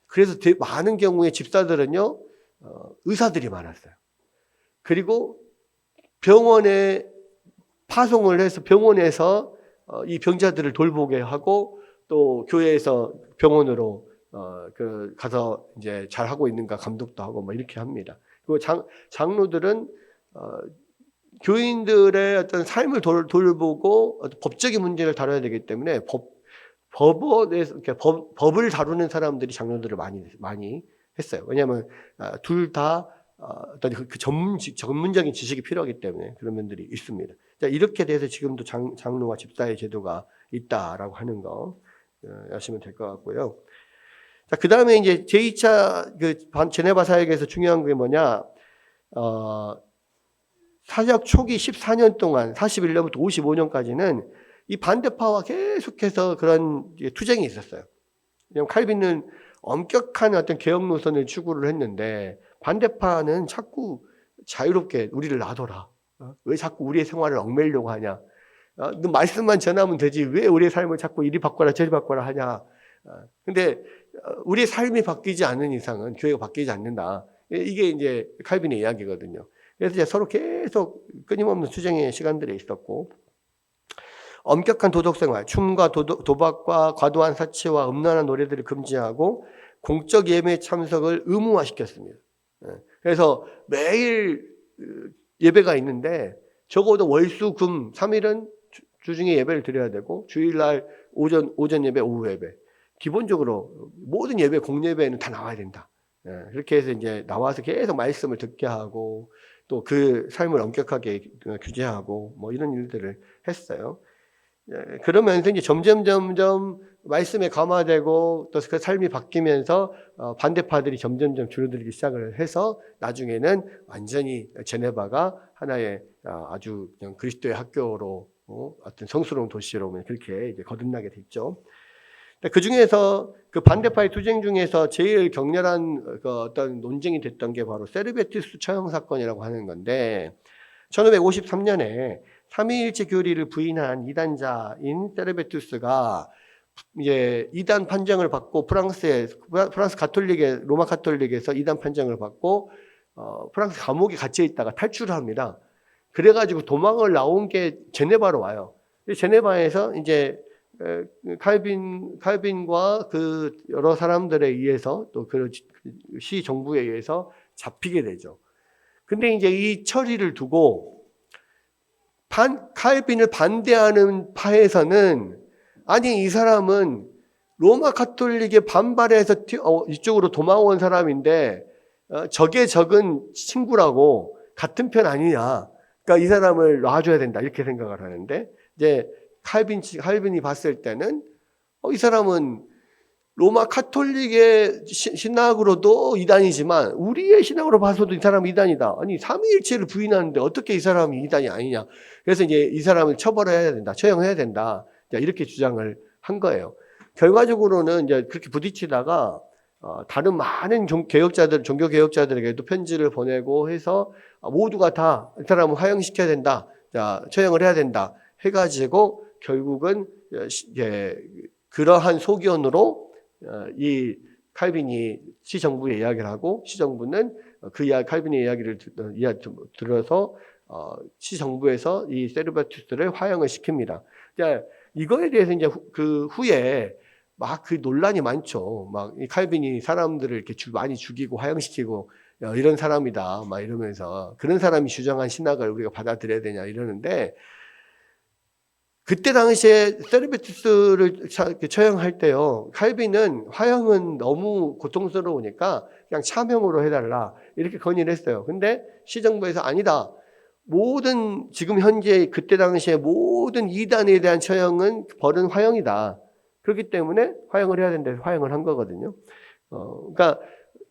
그래서 많은 경우에 집사들은요 의사들이 많았어요. 그리고 병원에 파송을 해서 병원에서 이 병자들을 돌보게 하고 또 교회에서 병원으로 가서 이제 잘 하고 있는가 감독도 하고 이렇게 합니다. 그리고 장로들은 교인들의 어떤 삶을 돌보고 법적인 문제를 다뤄야 되기 때문에 법원에서 법을 다루는 사람들이 장로들을 많이 했어요. 왜냐하면 둘 다 어떤 그 전문적인 지식이 필요하기 때문에 그런 면들이 있습니다. 자, 이렇게 돼서 지금도 장로와 집사의 제도가 있다라고 하는 거 아시면 될 것 같고요. 자, 그 다음에 이제 제2차 제네바 사역에서 중요한 게 뭐냐? 사역 초기 14년 동안 41년부터 55년까지는 이 반대파와 계속해서 그런 투쟁이 있었어요. 왜냐하면 칼빈은 엄격한 어떤 개혁 노선을 추구를 했는데 반대파는 자꾸 자유롭게 우리를 놔둬라. 왜 자꾸 우리의 생활을 얽매려고 하냐? 너 말씀만 전하면 되지 왜 우리의 삶을 자꾸 이리 바꿔라 저리 바꿔라 하냐? 근데 우리의 삶이 바뀌지 않는 이상은 교회가 바뀌지 않는다. 이게 이제 칼빈의 이야기거든요. 그래서 이제 서로 계속 끊임없는 투쟁의 시간들이 있었고, 엄격한 도덕생활, 춤과 도박과 과도한 사치와 음란한 노래들을 금지하고 공적 예배 참석을 의무화시켰습니다. 그래서 매일 예배가 있는데 적어도 월수금 3일은 주중에 예배를 드려야 되고 주일날 오전 예배, 오후 예배. 기본적으로 모든 예배, 공예배는 다 나와야 된다. 그렇게 해서 이제 나와서 계속 말씀을 듣게 하고 또 그 삶을 엄격하게 규제하고 이런 일들을 했어요. 그러면서 이제 점점 말씀에 감화되고 또 그 삶이 바뀌면서 반대파들이 점점점 줄어들기 시작을 해서 나중에는 완전히 제네바가 하나의 아주 그냥 그리스도의 학교로 어떤 성스러운 도시로 그렇게 이제 거듭나게 됐죠. 그 중에서 그 반대파의 투쟁 중에서 제일 격렬한 그 어떤 논쟁이 됐던 게 바로 세르베투스 처형 사건이라고 하는 건데 1553년에 삼위일체 교리를 부인한 이단자인 세르베투스가 이제 이단 판정을 받고 프랑스 가톨릭의 로마 가톨릭에서 이단 판정을 받고 프랑스 감옥에 갇혀 있다가 탈출을 합니다. 그래가지고 도망을 나온 게 제네바로 와요. 제네바에서 이제 칼빈과 그 여러 사람들에 의해서 또 그 시 정부에 의해서 잡히게 되죠. 근데 이제 이 처리를 두고 칼빈을 반대하는 파에서는 아니 이 사람은 로마 가톨릭에 반발해서 이쪽으로 도망온 사람인데 적의 적은 친구라고 같은 편 아니냐. 그러니까 이 사람을 놔줘야 된다 이렇게 생각을 하는데 이제 칼빈이 봤을 때는 이 사람은 로마 가톨릭의 신학으로도 이단이지만 우리의 신학으로 봐서도 이 사람은 이단이다. 아니 삼위일체를 부인하는데 어떻게 이 사람이 이단이 아니냐. 그래서 이제 이 사람을 처벌해야 된다. 처형해야 된다. 이렇게 주장을 한 거예요. 결과적으로는 이제 그렇게 부딪히다가 다른 많은 종교 개혁자들에게도 편지를 보내고 해서 모두가 다 이 사람을 화형시켜야 된다. 자, 처형을 해야 된다. 해가지고 결국은 그러한 소견으로 이 칼빈이 시정부에 이야기를 하고 시정부는 칼빈의 이야기를 들어서 시정부에서 이 세르베투스를 화형을 시킵니다. 이거에 대해서 이제 그 후에 막 그 논란이 많죠. 막 이 칼빈이 사람들을 이렇게 많이 죽이고 화형시키고 이런 사람이다. 막 이러면서 그런 사람이 주장한 신학을 우리가 받아들여야 되냐 이러는데 그때 당시에 세르베투스를 처형할 때요. 칼빈은 화형은 너무 고통스러우니까 그냥 차명으로 해달라 이렇게 건의를 했어요. 근데 시정부에서 아니다. 지금 현재 그때 당시에 모든 이단에 대한 처형은 벌은 화형이다. 그렇기 때문에 화형을 해야 된다 해서 화형을 한 거거든요. 그러니까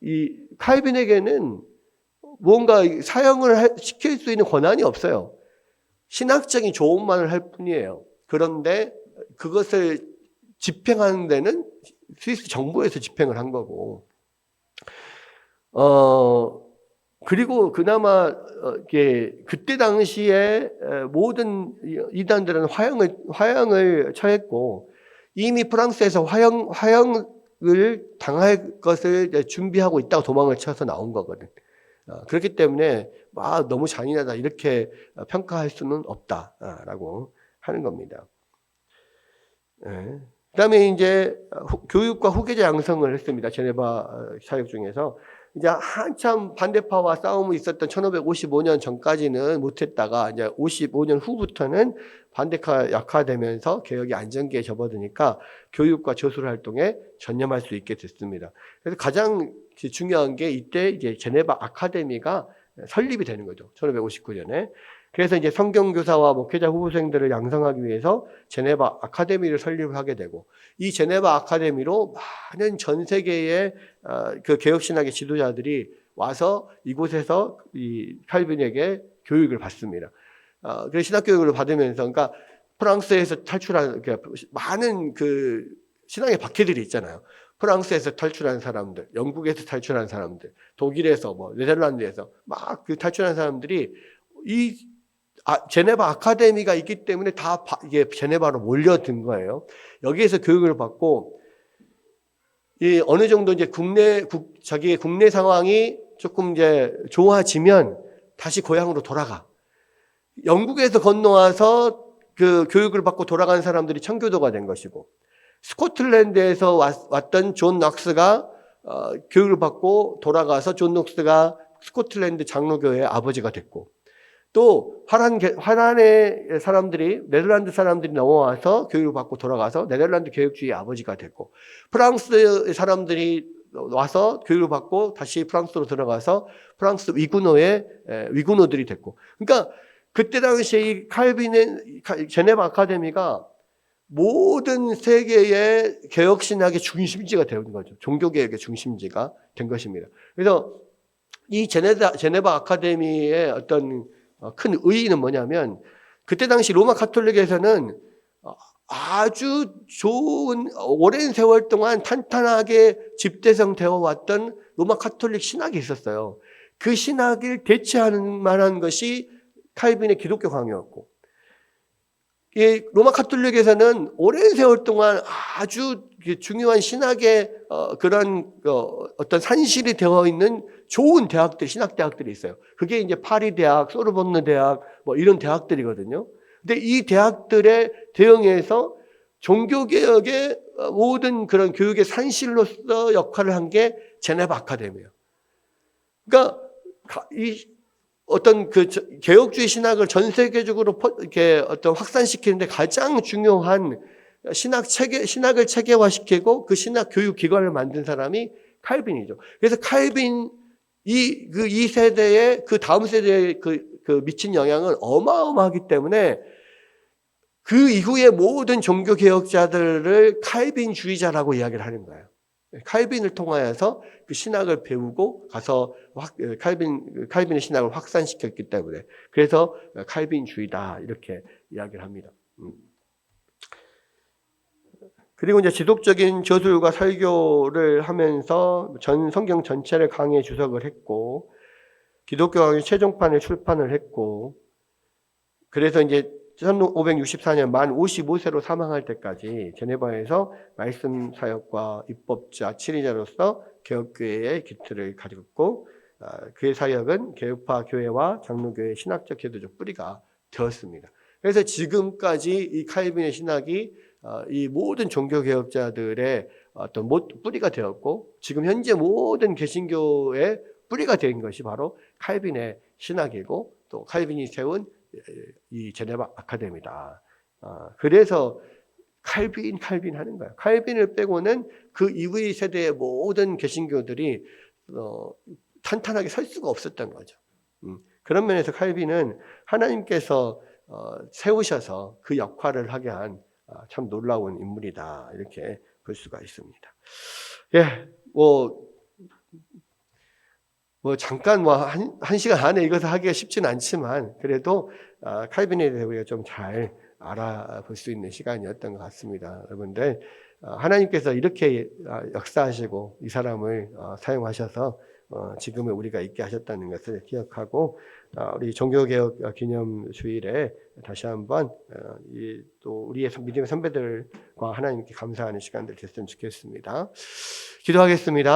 이 칼빈에게는 뭔가 사형을 시킬 수 있는 권한이 없어요. 신학적인 조언만을 할 뿐이에요. 그런데 그것을 집행하는 데는 스위스 정부에서 집행을 한 거고, 그리고 그나마 그때 당시에 모든 이단들은 화형을 처했고 이미 프랑스에서 화형을 당할 것을 준비하고 있다가 도망을 쳐서 나온 거거든. 그렇기 때문에 너무 잔인하다 이렇게 평가할 수는 없다라고 하는 겁니다. 그다음에 이제 교육과 후계자 양성을 했습니다. 제네바 사역 중에서 이제 한참 반대파와 싸움이 있었던 1555년 전까지는 못했다가 이제 55년 후부터는 반대파가 약화되면서 개혁이 안정기에 접어드니까 교육과 저술 활동에 전념할 수 있게 됐습니다. 그래서 가장 중요한 게 이때 이제 제네바 아카데미가 설립이 되는 거죠. 1559년에. 그래서 이제 성경교사와 목회자 후보생들을 양성하기 위해서 제네바 아카데미를 설립을 하게 되고 이 제네바 아카데미로 많은 전 세계의 그 개혁신학의 지도자들이 와서 이곳에서 이 칼빈에게 교육을 받습니다. 그래서 신학교육을 받으면서 그러니까 프랑스에서 탈출한 많은 그 신학의 박해들이 있잖아요. 프랑스에서 탈출한 사람들, 영국에서 탈출한 사람들, 독일에서 네덜란드에서 막 그 탈출한 사람들이 이 제네바 아카데미가 있기 때문에 다 이게 제네바로 몰려든 거예요. 여기에서 교육을 받고 어느 정도 이제 자기의 국내 상황이 조금 이제 좋아지면 다시 고향으로 돌아가. 영국에서 건너와서 그 교육을 받고 돌아간 사람들이 청교도가 된 것이고 스코틀랜드에서 왔던 존 넉스가 교육을 받고 돌아가서 존 넉스가 스코틀랜드 장로교회의 아버지가 됐고 또 화란의 사람들이 네덜란드 사람들이 넘어와서 교육을 받고 돌아가서 네덜란드 개혁주의의 아버지가 됐고 프랑스 사람들이 와서 교육을 받고 다시 프랑스로 들어가서 프랑스 위구노의 위구노들이 됐고 그러니까 그때 당시에 이 칼빈의 제네바 아카데미가 모든 세계의 개혁 신학의 중심지가 되는 거죠. 종교 개혁의 중심지가 된 것입니다. 그래서 이 제네바 아카데미의 어떤 큰 의의는 뭐냐면, 그때 당시 로마 가톨릭에서는 아주 좋은 오랜 세월 동안 탄탄하게 집대성되어 왔던 로마 가톨릭 신학이 있었어요. 그 신학을 대체하는 만한 것이 칼빈의 기독교 강요였고, 이 로마 가톨릭에서는 오랜 세월 동안 아주 중요한 신학의 그런 어떤 산실이 되어 있는 좋은 대학들, 신학 대학들이 있어요. 그게 이제 파리 대학, 소르본느 대학, 뭐 이런 대학들이거든요. 근데 이 대학들에 대응해서 종교개혁의 모든 그런 교육의 산실로서 역할을 한 게 제네바 아카데미예요. 그러니까 이 어떤 그 개혁주의 신학을 전 세계적으로 이렇게 어떤 확산시키는데 가장 중요한 신학을 체계화시키고 그 신학 교육 기관을 만든 사람이 칼빈이죠. 그래서 칼빈 이 세대의 그 다음 세대에 그 미친 영향은 어마어마하기 때문에 그 이후에 모든 종교 개혁자들을 칼빈주의자라고 이야기를 하는 거예요. 칼빈을 통하여서 그 신학을 배우고 가서 칼빈의 신학을 확산시켰기 때문에, 그래서 칼빈주의다 이렇게 이야기를 합니다. 그리고 이제 지속적인 저술과 설교를 하면서 전 성경 전체를 강의에 주석을 했고, 기독교 강의 최종판을 출판을 했고, 그래서 이제 1564년 만 55세로 사망할 때까지 제네바에서 말씀 사역과 입법자, 치리자로서 개혁교회의 기틀을 가졌고, 그의 사역은 개혁파 교회와 장로교회의 신학적 제도적 뿌리가 되었습니다. 그래서 지금까지 이 칼빈의 신학이 이 모든 종교개혁자들의 어떤 뿌리가 되었고, 지금 현재 모든 개신교의 뿌리가 된 것이 바로 칼빈의 신학이고, 또 칼빈이 세운 이 제네바 아카데미다. 그래서 칼빈 하는 거예요. 칼빈을 빼고는 그 이후의 세대의 모든 개신교들이 탄탄하게 설 수가 없었던 거죠. 그런 면에서 칼빈은 하나님께서 세우셔서 그 역할을 하게 한 참 놀라운 인물이다, 이렇게 볼 수가 있습니다. 예, 뭐 잠깐 한 시간 안에 이것을 하기가 쉽지는 않지만, 그래도 칼빈에 대해서 우리가 좀 잘 알아볼 수 있는 시간이었던 것 같습니다. 여러분들, 하나님께서 이렇게 역사하시고 이 사람을 사용하셔서 지금의 우리가 있게 하셨다는 것을 기억하고, 우리 종교개혁 기념 주일에 다시 한번 또 우리의 믿음의 선배들과 하나님께 감사하는 시간들 됐으면 좋겠습니다. 기도하겠습니다.